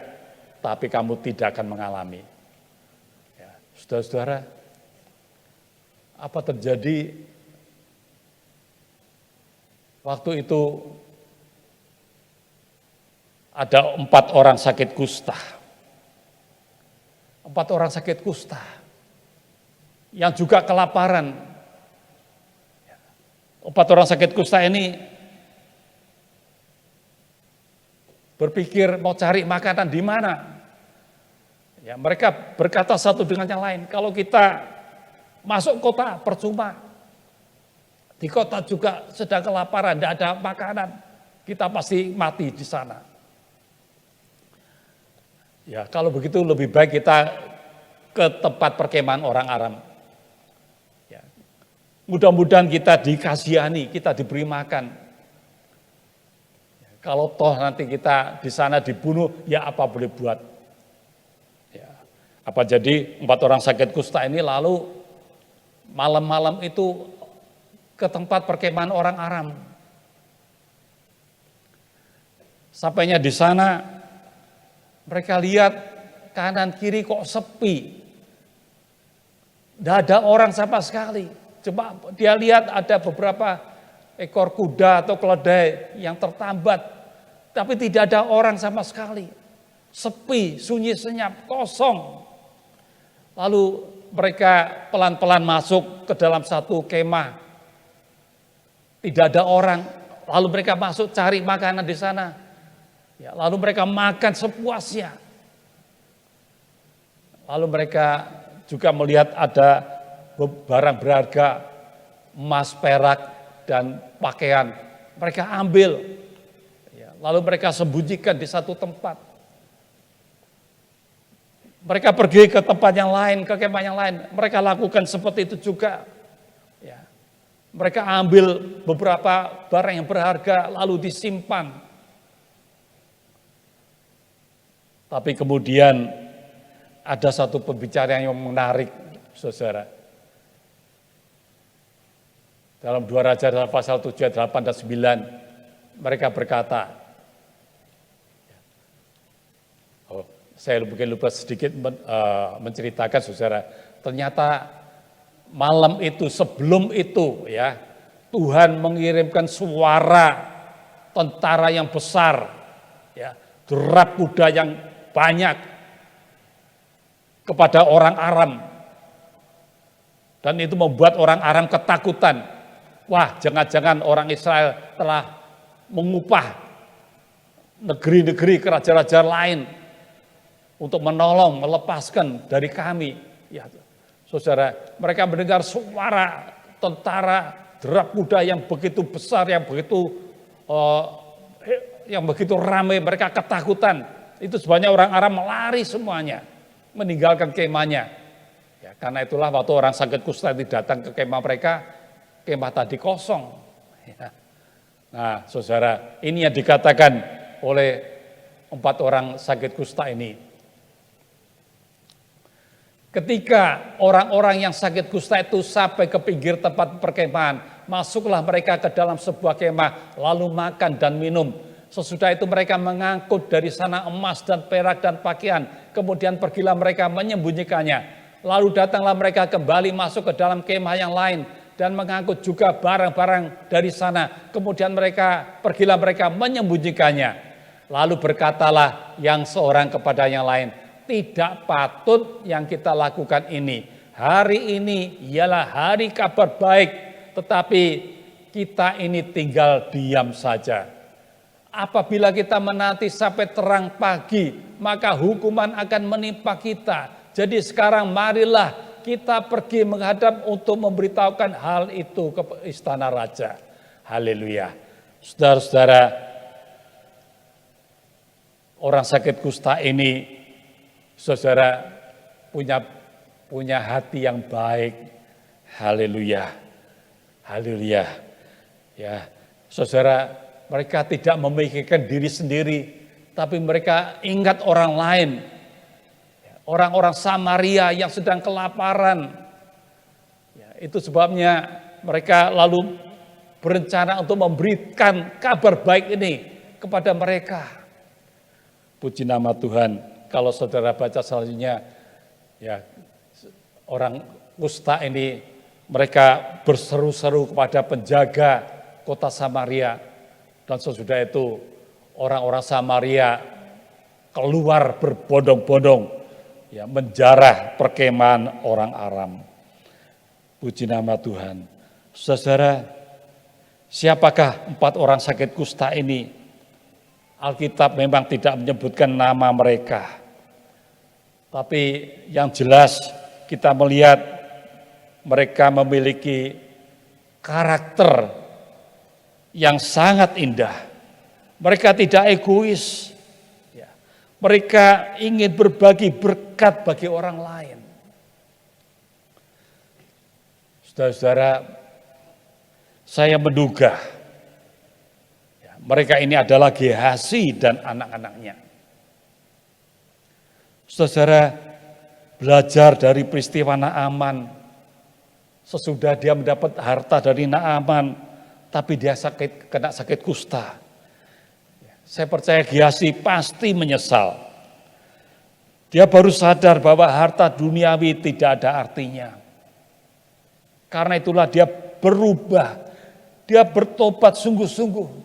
tapi kamu tidak akan mengalami. Saudara-saudara, apa terjadi waktu itu? Ada 4 orang sakit kusta. 4 orang sakit kusta. Yang juga kelaparan. 4 orang sakit kusta ini berpikir mau cari makanan di mana. Ya, mereka berkata satu dengan yang lain, kalau kita masuk kota percuma. Di kota juga sedang kelaparan, tidak ada makanan. Kita pasti mati di sana. Ya, kalau begitu lebih baik kita ke tempat perkemahan orang Aram. Ya. Mudah-mudahan kita dikasihani, kita diberi makan. Ya, kalau toh nanti kita di sana dibunuh, ya apa boleh buat. Ya. Apa jadi 4 orang sakit kusta ini lalu malam-malam itu ke tempat perkemahan orang Aram. Sampainya di sana, mereka lihat kanan kiri kok sepi. Tidak ada orang sama sekali. Coba dia lihat ada beberapa ekor kuda atau keledai yang tertambat. Tapi tidak ada orang sama sekali. Sepi, sunyi senyap, kosong. Lalu mereka pelan-pelan masuk ke dalam satu kemah. Tidak ada orang, lalu mereka masuk cari makanan di sana. Ya, lalu mereka makan sepuasnya. Lalu mereka juga melihat ada barang berharga, emas, perak, dan pakaian. Mereka ambil, ya, lalu mereka sembunyikan di satu tempat. Mereka pergi ke tempat yang lain, ke kemah yang lain. Mereka lakukan seperti itu juga. Ya. Mereka ambil beberapa barang yang berharga lalu disimpan. Tapi kemudian ada satu pembicaraan yang menarik, saudara. Dalam 2 Raja dalam pasal 7, 8, dan 9, mereka berkata, saya mungkin lupa sedikit menceritakan, saudara, ternyata malam itu, sebelum itu ya, Tuhan mengirimkan suara tentara yang besar, ya, derap kuda yang banyak kepada orang Aram. Dan itu membuat orang Aram ketakutan. Wah, jangan-jangan orang Israel telah mengupah negeri-negeri kerajaan-raja lain untuk menolong, melepaskan dari kami. Ya, saudara, mereka mendengar suara tentara derap kuda yang begitu besar, yang begitu ramai, mereka ketakutan. Itu sebabnya orang Aram melari semuanya, meninggalkan kemahnya. Ya, karena itulah waktu orang sakit kusta itu datang ke kemah mereka, kemah tadi kosong. Ya. Nah, saudara, ini yang dikatakan oleh 4 orang sakit kusta ini. Ketika orang-orang yang sakit kusta itu sampai ke pinggir tempat perkemahan, masuklah mereka ke dalam sebuah kemah, lalu makan dan minum. Sesudah itu mereka mengangkut dari sana emas dan perak dan pakaian, kemudian pergilah mereka menyembunyikannya. Lalu datanglah mereka kembali masuk ke dalam kemah yang lain dan mengangkut juga barang-barang dari sana. Kemudian pergilah mereka menyembunyikannya. Lalu berkatalah yang seorang kepada yang lain, tidak patut yang kita lakukan ini. Hari ini ialah hari kabar baik, tetapi kita ini tinggal diam saja. Apabila kita menanti sampai terang pagi, maka hukuman akan menimpa kita. Jadi sekarang marilah kita pergi menghadap untuk memberitahukan hal itu ke istana raja. Haleluya. Saudara-saudara, orang sakit kusta ini, saudara, punya hati yang baik. Haleluya. Haleluya. Ya, saudara, mereka tidak memikirkan diri sendiri, tapi mereka ingat orang lain. Orang-orang Samaria yang sedang kelaparan. Ya, itu sebabnya mereka lalu berencana untuk memberikan kabar baik ini kepada mereka. Puji nama Tuhan. Kalau saudara baca selanjutnya, ya, orang kusta ini mereka berseru-seru kepada penjaga kota Samaria, dan sesudah itu orang-orang Samaria keluar berbondong-bondong, ya, menjarah perkemahan orang Aram. Puji nama Tuhan. Saudara, siapakah 4 orang sakit kusta ini? Alkitab memang tidak menyebutkan nama mereka. Tapi yang jelas kita melihat mereka memiliki karakter yang sangat indah. Mereka tidak egois. Mereka ingin berbagi berkat bagi orang lain. Saudara-saudara, saya menduga mereka ini adalah Gehazi dan anak-anaknya. Saudara, belajar dari peristiwa Naaman. Sesudah dia mendapat harta dari Naaman, tapi dia kena sakit kusta. Saya percaya Gehazi pasti menyesal. Dia baru sadar bahwa harta duniawi tidak ada artinya. Karena itulah dia berubah. Dia bertobat sungguh-sungguh.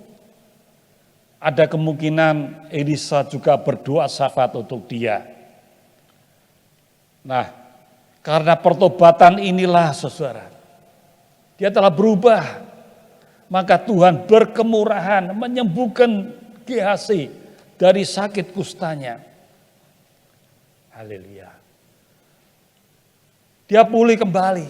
Ada kemungkinan Elisa juga berdoa syafaat untuk dia. Nah, karena pertobatan inilah saudara, dia telah berubah. Maka Tuhan berkemurahan menyembuhkan Gehazi dari sakit kustanya. Haleluya. Dia pulih kembali.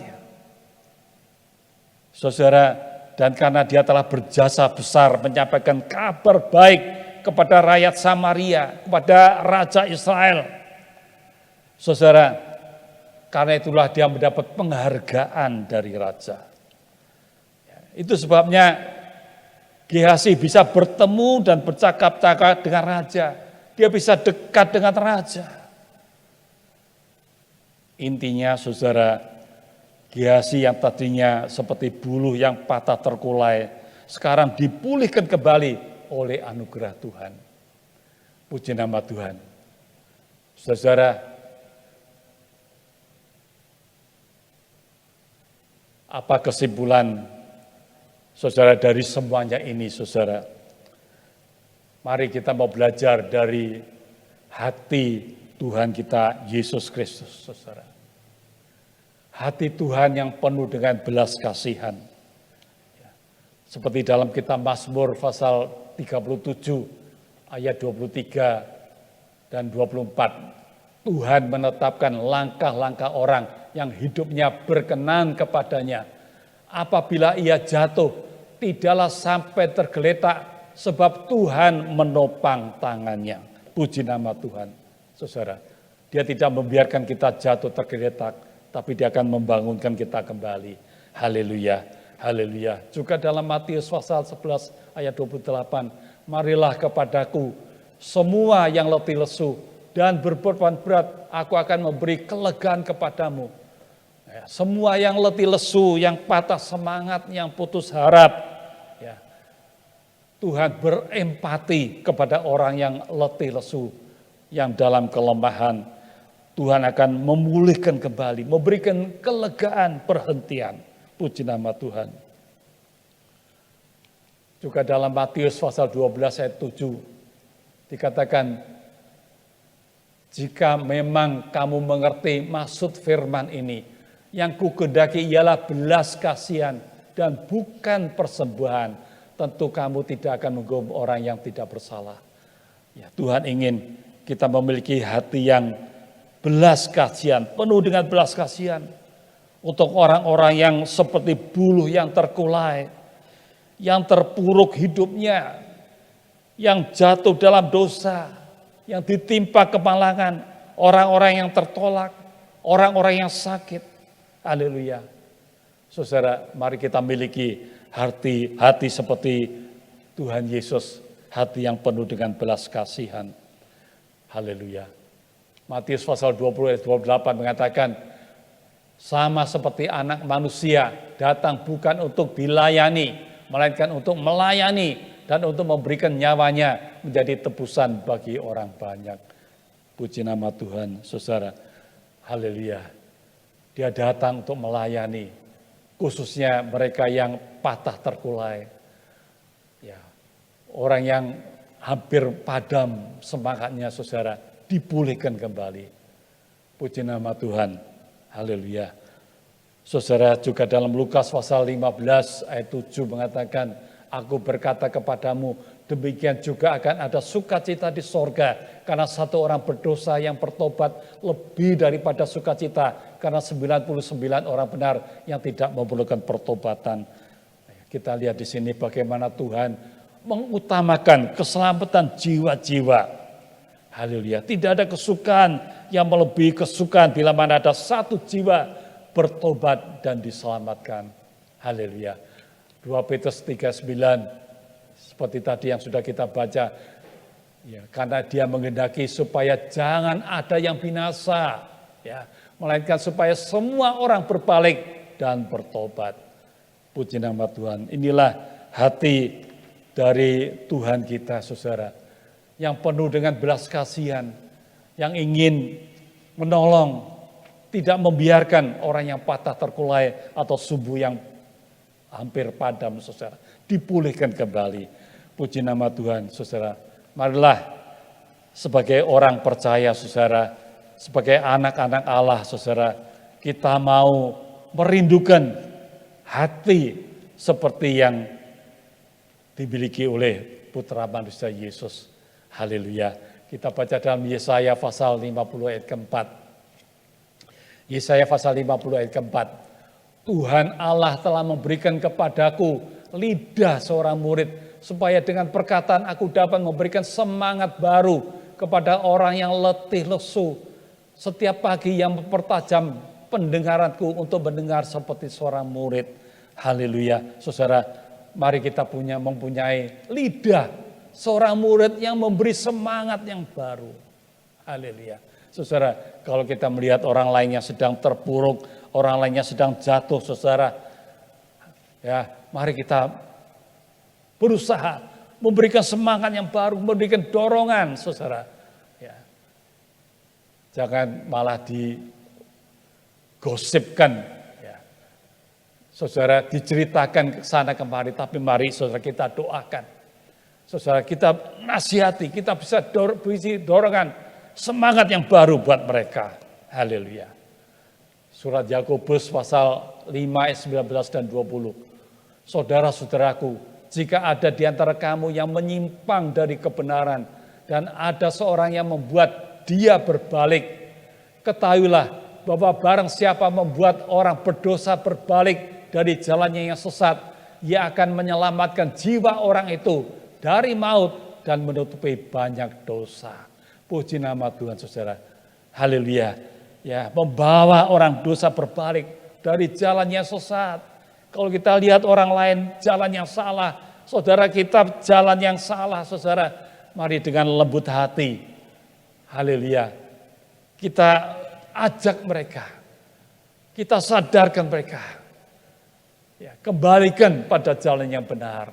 Saudara, dan karena dia telah berjasa besar menyampaikan kabar baik kepada rakyat Samaria, kepada Raja Israel. Saudara, karena itulah dia mendapat penghargaan dari Raja. Itu sebabnya Gehazi bisa bertemu dan bercakap-cakap dengan Raja. Dia bisa dekat dengan Raja. Intinya saudara, Gehazi yang tadinya seperti buluh yang patah terkulai, sekarang dipulihkan kembali oleh anugerah Tuhan. Puji nama Tuhan. Saudara, apa kesimpulan saudara dari semuanya ini, saudara? Mari kita mau belajar dari hati Tuhan kita Yesus Kristus, saudara. Hati Tuhan yang penuh dengan belas kasihan. Seperti dalam kitab Mazmur pasal 37 ayat 23 dan 24. Tuhan menetapkan langkah-langkah orang yang hidupnya berkenan kepadanya. Apabila ia jatuh, tidaklah sampai tergeletak sebab Tuhan menopang tangannya. Puji nama Tuhan. Saudara, dia tidak membiarkan kita jatuh tergeletak, tapi dia akan membangunkan kita kembali. Haleluya, haleluya. Juga dalam Matius pasal 11 ayat 28, marilah kepadaku semua yang letih lesu dan berbeban berat, aku akan memberi kelegaan kepadamu. Ya, semua yang letih lesu, yang patah semangat, yang putus harap, ya, Tuhan berempati kepada orang yang letih lesu, yang dalam kelemahan. Tuhan akan memulihkan kembali, memberikan kelegaan, perhentian. Puji nama Tuhan. Juga dalam Matius pasal 12 ayat 7 dikatakan, jika memang kamu mengerti maksud firman ini, yang kukendaki ialah belas kasihan dan bukan persembahan, tentu kamu tidak akan menghukum orang yang tidak bersalah. Ya, Tuhan ingin kita memiliki hati yang belas kasihan, penuh dengan belas kasihan untuk orang-orang yang seperti buluh yang terkulai, yang terpuruk hidupnya, yang jatuh dalam dosa, yang ditimpa kemalangan, orang-orang yang tertolak, orang-orang yang sakit. Haleluya. Saudara, mari kita miliki hati seperti Tuhan Yesus, hati yang penuh dengan belas kasihan. Haleluya. Matius pasal 20 ayat 28 mengatakan, sama seperti anak manusia datang bukan untuk dilayani, melainkan untuk melayani dan untuk memberikan nyawanya menjadi tebusan bagi orang banyak. Puji nama Tuhan, saudara. Haleluya. Dia datang untuk melayani, khususnya mereka yang patah terkulai. Ya, orang yang hampir padam semangatnya, saudara, dipulihkan kembali. Puji nama Tuhan. Haleluya. Saudara, juga dalam Lukas pasal 15 ayat 7 mengatakan, aku berkata kepadamu, Demikian juga akan ada sukacita di sorga, karena satu orang berdosa yang bertobat lebih daripada sukacita, karena 99 orang benar yang tidak memerlukan pertobatan. Kita lihat di sini bagaimana Tuhan mengutamakan keselamatan jiwa-jiwa. Haleluya. Tidak ada kesukaan yang melebihi kesukaan bila mana ada satu jiwa bertobat dan diselamatkan. Haleluya. 2 Petrus 3:9 seperti tadi yang sudah kita baca. Ya, karena dia menghendaki supaya jangan ada yang binasa, ya, melainkan supaya semua orang berbalik dan bertobat. Puji nama Tuhan. Inilah hati dari Tuhan kita, saudara, yang penuh dengan belas kasihan, yang ingin menolong, tidak membiarkan orang yang patah terkulai atau subuh yang hampir padam, saudara, dipulihkan kembali. Puji nama Tuhan, saudara. Marilah sebagai orang percaya, saudara, sebagai anak-anak Allah, saudara, kita mau merindukan hati seperti yang dimiliki oleh putra manusia Yesus. Haleluya. Kita baca dalam Yesaya pasal 50 ayat keempat. Yesaya pasal 50 ayat keempat. Tuhan Allah telah memberikan kepadaku lidah seorang murid, supaya dengan perkataan aku dapat memberikan semangat baru kepada orang yang letih lesu. Setiap pagi yang mempertajam pendengaranku untuk mendengar seperti seorang murid. Haleluya. Saudara, mari kita mempunyai lidah seorang murid yang memberi semangat yang baru. Haleluya. Saudara, kalau kita melihat orang lain yang sedang terpuruk, orang lainnya sedang jatuh, saudara, ya, mari kita berusaha memberikan semangat yang baru, memberikan dorongan, saudara. Ya. Jangan malah digosipkan, ya. Saudara, diceritakan ke sana kemari, tapi mari saudara kita doakan. Saudara kita nasihati, kita bisa beri dorongan, semangat yang baru buat mereka. Haleluya. Surat Yakobus pasal 5 ayat 19 dan 20. Saudara-saudaraku, jika ada di antara kamu yang menyimpang dari kebenaran dan ada seorang yang membuat dia berbalik, ketahuilah bahwa barang siapa membuat orang berdosa berbalik dari jalannya yang sesat, ia akan menyelamatkan jiwa orang itu dari maut dan menutupi banyak dosa. Puji nama Tuhan, saudara. Haleluya. Ya, membawa orang dosa berbalik dari jalan yang sesat. Kalau kita lihat orang lain jalan yang salah, saudara kita jalan yang salah, saudara. Mari dengan lembut hati, haleluya, kita ajak mereka, kita sadarkan mereka, ya, kembalikan pada jalan yang benar,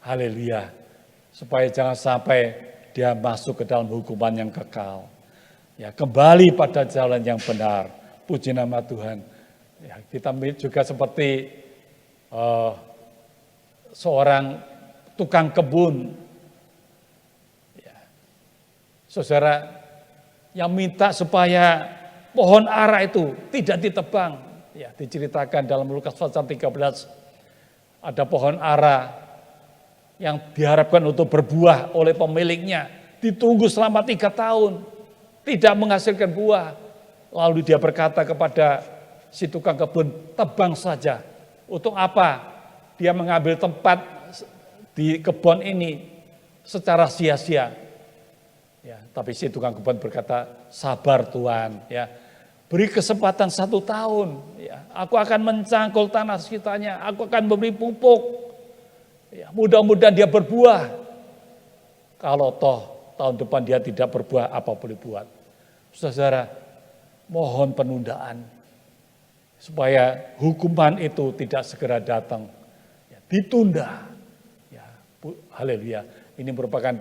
haleluya, supaya jangan sampai dia masuk ke dalam hukuman yang kekal. Ya, kembali pada jalan yang benar. Puji nama Tuhan. Ya, kita juga seperti seorang tukang kebun, ya, saudara, yang minta supaya pohon ara itu tidak ditebang. Ya, diceritakan dalam Lukas pasal 13, ada pohon ara yang diharapkan untuk berbuah oleh pemiliknya, ditunggu selama 3 tahun, tidak menghasilkan buah. Lalu dia berkata kepada si tukang kebun, tebang saja. Untuk apa? Dia mengambil tempat di kebun ini secara sia-sia. Ya, tapi si tukang kebun berkata, sabar Tuhan, ya, beri kesempatan 1 tahun. Ya, aku akan mencangkul tanah sekitarnya, aku akan memberi pupuk. Ya, mudah-mudahan dia berbuah. Kalau toh tahun depan dia tidak berbuah, apa boleh buat? Saudara, mohon penundaan supaya hukuman itu tidak segera datang, ya, ditunda. Ya, haleluya. Ini merupakan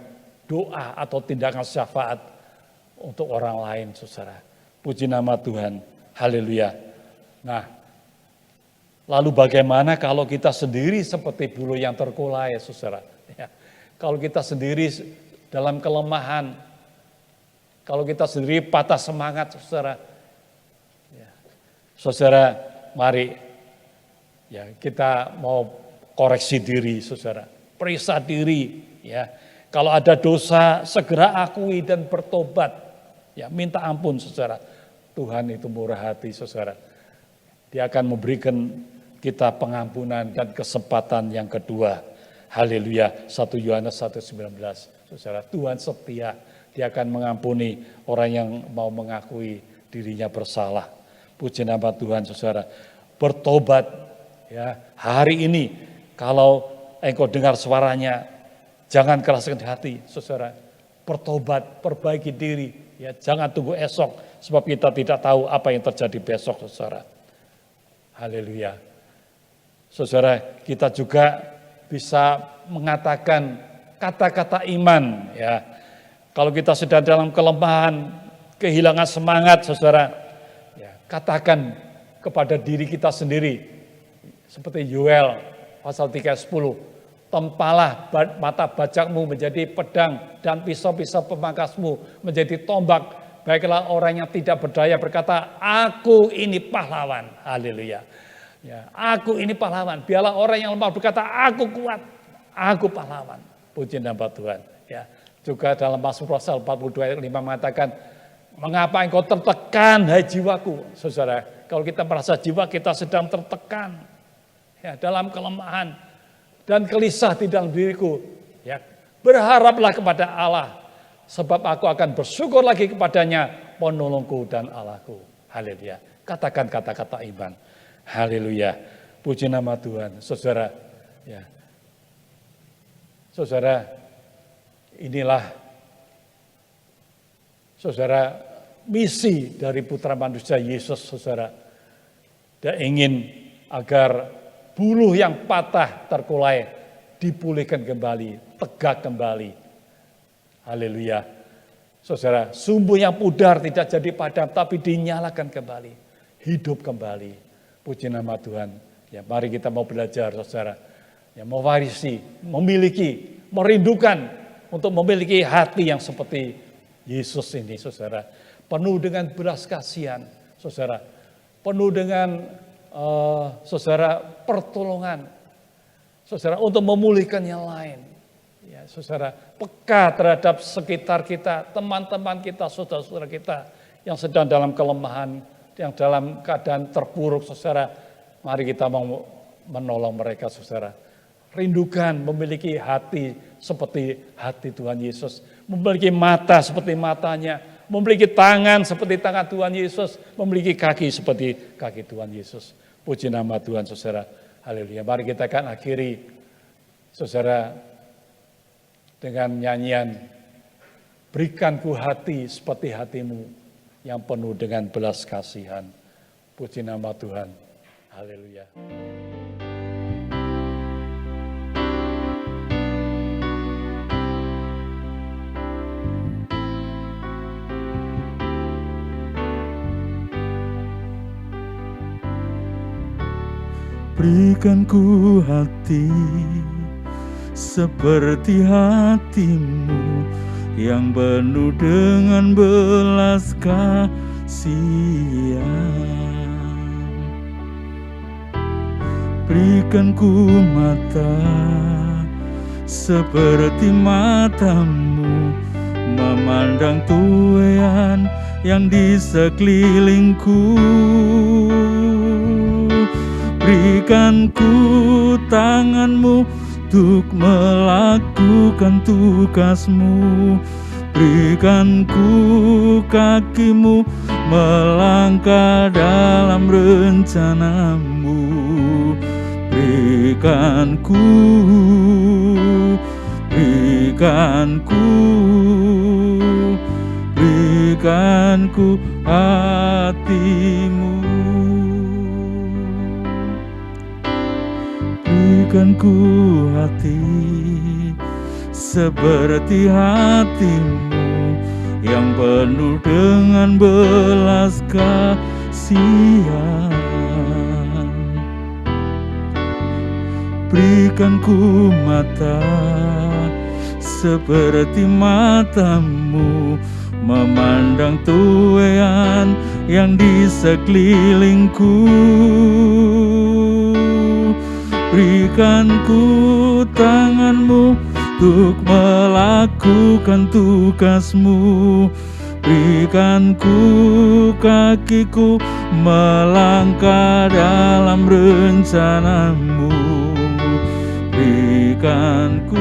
doa atau tindakan syafaat untuk orang lain, saudara. Puji nama Tuhan. Haleluya. Nah, lalu bagaimana kalau kita sendiri seperti bulu yang terkulai, saudara? Ya, kalau kita sendiri dalam kelemahan, kalau kita sendiri patah semangat, saudara. Ya, saudara, mari ya kita mau koreksi diri, saudara. Periksa diri, Ya, kalau ada dosa segera akui dan bertobat. Ya, minta ampun saudara. Tuhan itu murah hati saudara. Dia akan memberikan kita pengampunan dan kesempatan yang kedua. Haleluya. 1 Yohanes 1:19. Saudara, Tuhan setia. Dia akan mengampuni orang yang mau mengakui dirinya bersalah. Puji nama Tuhan saudara. Bertobat ya. Hari ini kalau engkau dengar suaranya, jangan keraskan hati saudara. Bertobat, perbaiki diri. Ya, jangan tunggu esok sebab kita tidak tahu apa yang terjadi besok saudara. Haleluya. Saudara, kita juga bisa mengatakan kata-kata iman ya. Kalau kita sedang dalam kelemahan, kehilangan semangat saudara, ya, katakan kepada diri kita sendiri seperti Yoel pasal 3:10, tempalah mata bacakmu menjadi pedang dan pisau-pisau pemangkasmu menjadi tombak. Baiklah orang yang tidak berdaya berkata, aku ini pahlawan. Haleluya. Ya, aku ini pahlawan. Biarlah orang yang lemah berkata, aku kuat. Aku pahlawan. Puji nama Tuhan. Ya, juga dalam Mazmur pasal 42 ayat 5 mengatakan, mengapa engkau tertekan hai jiwaku. Saudara, kalau kita merasa jiwa kita sedang tertekan. Ya, dalam kelemahan dan gelisah di dalam diriku. Ya, berharaplah kepada Allah. Sebab aku akan bersyukur lagi kepadanya, penolongku dan Allahku. Haleluya. Katakan kata-kata iman. Haleluya. Puji nama Tuhan. Saudara, ya. Saudara, inilah saudara misi dari putra manusia Yesus saudara. Dia ingin agar buluh yang patah terkulai dipulihkan kembali, tegak kembali. Haleluya. Saudara, sumbu yang pudar tidak jadi padam tapi dinyalakan kembali, hidup kembali. Puji nama Tuhan. Ya, mari kita mau belajar saudara. Ya, mewarisi, memiliki, merindukan untuk memiliki hati yang seperti Yesus ini saudara. Penuh dengan belas kasihan saudara. Penuh dengan saudara pertolongan. Saudara untuk memulihkan yang lain. Ya, saudara, peka terhadap sekitar kita, teman-teman kita, saudara-saudara kita yang sedang dalam kelemahan, yang dalam keadaan terpuruk, saudara. Mari kita mau menolong mereka, saudara. Rindukan memiliki hati seperti hati Tuhan Yesus, memiliki mata seperti matanya, memiliki tangan seperti tangan Tuhan Yesus, memiliki kaki seperti kaki Tuhan Yesus. Puji nama Tuhan, saudara. Haleluya. Mari kita akan akhiri, saudara, dengan nyanyian, berikan ku hati seperti hatimu yang penuh dengan belas kasihan. Puji nama Tuhan. Haleluya. Berikan ku hati seperti hatimu yang penuh dengan belas kasihan. Berikan ku mata seperti matamu memandang tuaian yang di sekelilingku. Berikan ku tanganmu untuk melakukan tugasmu. Berikan ku kakimu melangkah dalam rencanamu. Berikan ku hatimu. Berikan ku hati seperti hatimu yang penuh dengan belas kasihan. Berikan ku mata seperti matamu memandang tuaian yang di sekelilingku. Berikan ku tanganmu untuk melakukan tugasmu. Berikan ku kakiku melangkah dalam rencanamu. Berikan ku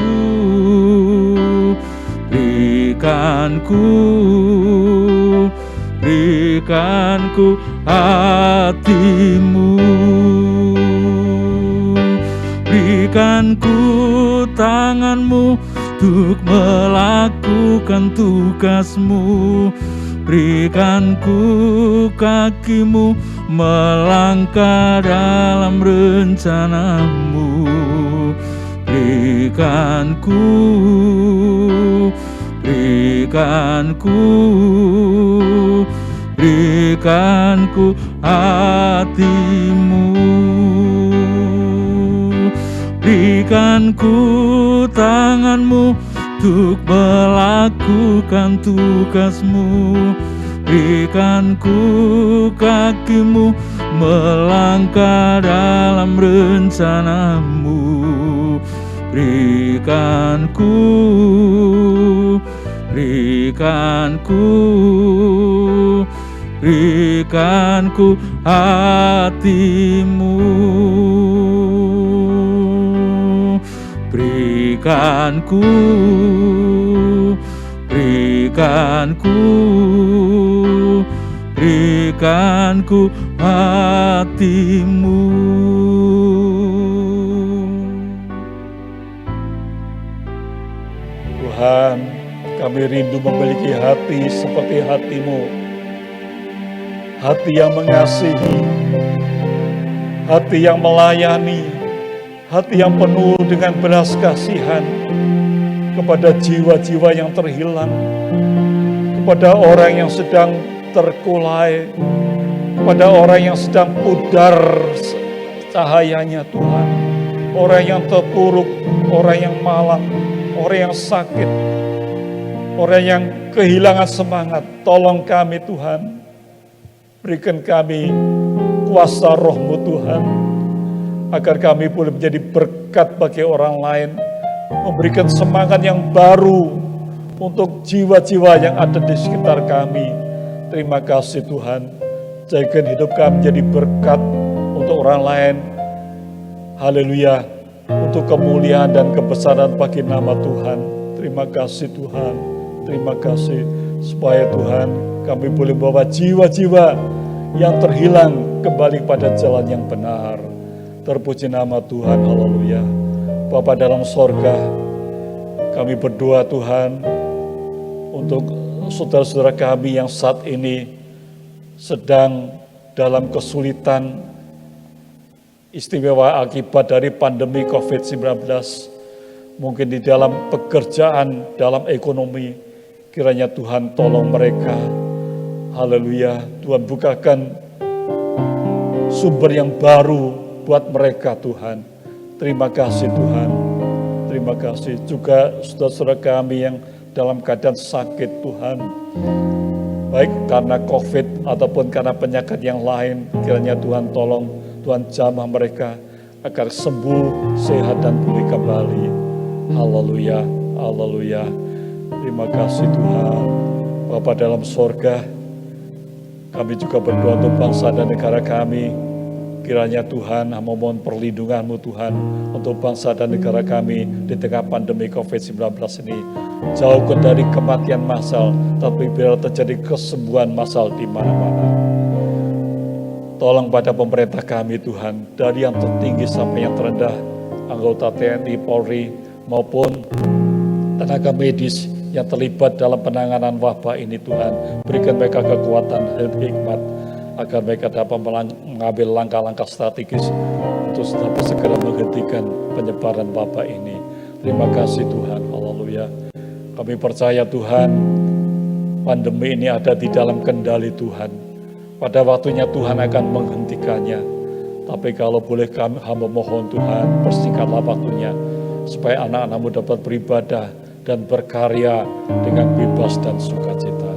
hatimu. Berikan ku tanganmu untuk melakukan tugasmu. Berikan ku kakimu melangkah dalam rencanamu. Berikan ku hatimu. Berikan ku tanganmu untuk melakukan tugasmu. Berikan ku kakimu melangkah dalam rencanamu. Berikan ku hatimu. Berikan ku hatimu. Tuhan, kami rindu memiliki hati seperti hati-Mu. Hati yang mengasihi, hati yang melayani, hati yang penuh dengan belas kasihan kepada jiwa-jiwa yang terhilang, kepada orang yang sedang terkulai, kepada orang yang sedang pudar cahayanya Tuhan, orang yang terpuruk, orang yang malam, orang yang sakit, orang yang kehilangan semangat. Tolong kami Tuhan, berikan kami kuasa Roh-Mu Tuhan, agar kami boleh menjadi berkat bagi orang lain, memberikan semangat yang baru untuk jiwa-jiwa yang ada di sekitar kami. Terima kasih Tuhan, jadikan hidup kami menjadi berkat untuk orang lain. Haleluya, untuk kemuliaan dan kebesaran bagi nama Tuhan. Terima kasih Tuhan, terima kasih supaya Tuhan kami boleh membawa jiwa-jiwa yang terhilang kembali pada jalan yang benar. Terpuji nama Tuhan, haleluya. Bapa dalam sorga, kami berdoa Tuhan untuk saudara-saudara kami yang saat ini sedang dalam kesulitan istimewa akibat dari pandemi COVID-19. Mungkin di dalam pekerjaan, dalam ekonomi, kiranya Tuhan tolong mereka. Haleluya, Tuhan bukakan sumber yang baru buat mereka Tuhan. Terima kasih Tuhan, terima kasih. Juga saudara-saudara kami yang dalam keadaan sakit Tuhan, baik karena COVID ataupun karena penyakit yang lain, kiranya Tuhan tolong, Tuhan jamah mereka agar sembuh, sehat dan pulih kembali. Haleluya, haleluya. Terima kasih Tuhan. Bapa dalam sorga, kami juga berdoa untuk bangsa dan negara kami. Kiranya Tuhan memohon perlindungan-Mu Tuhan untuk bangsa dan negara kami di tengah pandemi COVID-19 ini. Jauhkan dari kematian massal, tapi biar terjadi kesembuhan massal di mana-mana. Tolong pada pemerintah kami Tuhan, dari yang tertinggi sampai yang terendah, anggota TNI, Polri, maupun tenaga medis yang terlibat dalam penanganan wabah ini Tuhan. Berikan mereka kekuatan dan hikmat, agar mereka dapat mengambil langkah-langkah strategis untuk dapat segera menghentikan penyebaran wabah ini. Terima kasih Tuhan, haleluya. Kami percaya Tuhan, pandemi ini ada di dalam kendali Tuhan. Pada waktunya Tuhan akan menghentikannya. Tapi kalau boleh kami hamba mohon Tuhan, persingkatlah waktunya, supaya anak-anak-Mu dapat beribadah dan berkarya dengan bebas dan sukacita.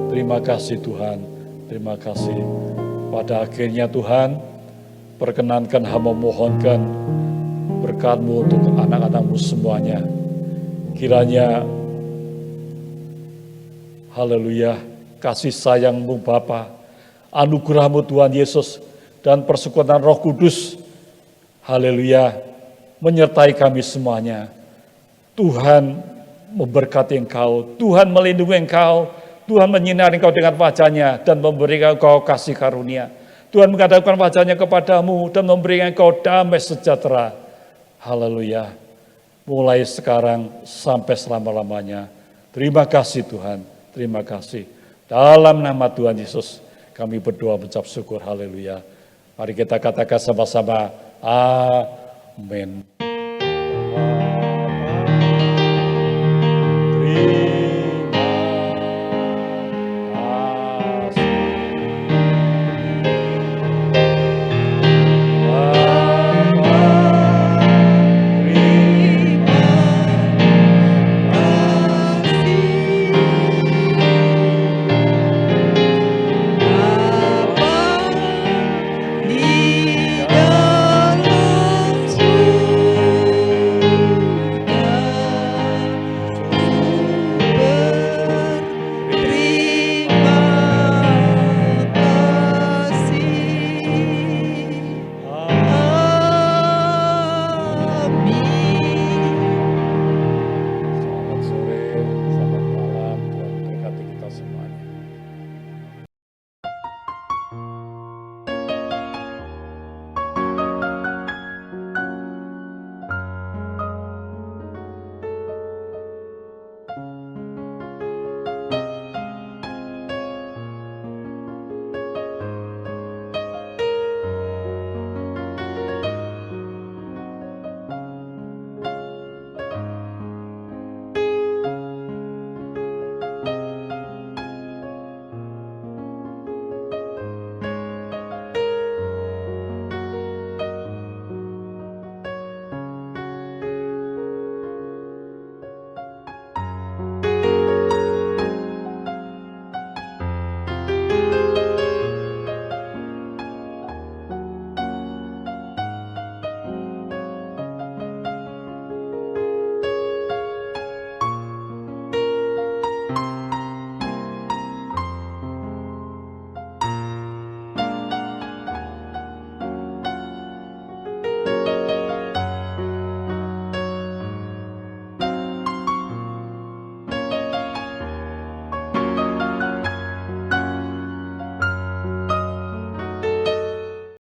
Terima kasih Tuhan, terima kasih. Pada akhirnya Tuhan, perkenankan hamba mohonkan berkat-Mu untuk anak-anak-Mu semuanya Kiranya, haleluya, kasih sayang-Mu Bapa, anugerah-Mu Tuhan Yesus, dan persekutuan Roh Kudus, haleluya, menyertai kami semuanya. Tuhan memberkati engkau, Tuhan melindungi engkau, Tuhan menyinari engkau dengan wajah-Nya dan memberikan engkau kasih karunia. Tuhan menghadapkan wajah-Nya kepadamu dan memberikan engkau damai sejahtera. Haleluya. Mulai sekarang sampai selama-lamanya. Terima kasih Tuhan, terima kasih. Dalam nama Tuhan Yesus kami berdoa mengucap syukur. Haleluya. Mari kita katakan sama-sama. Amin.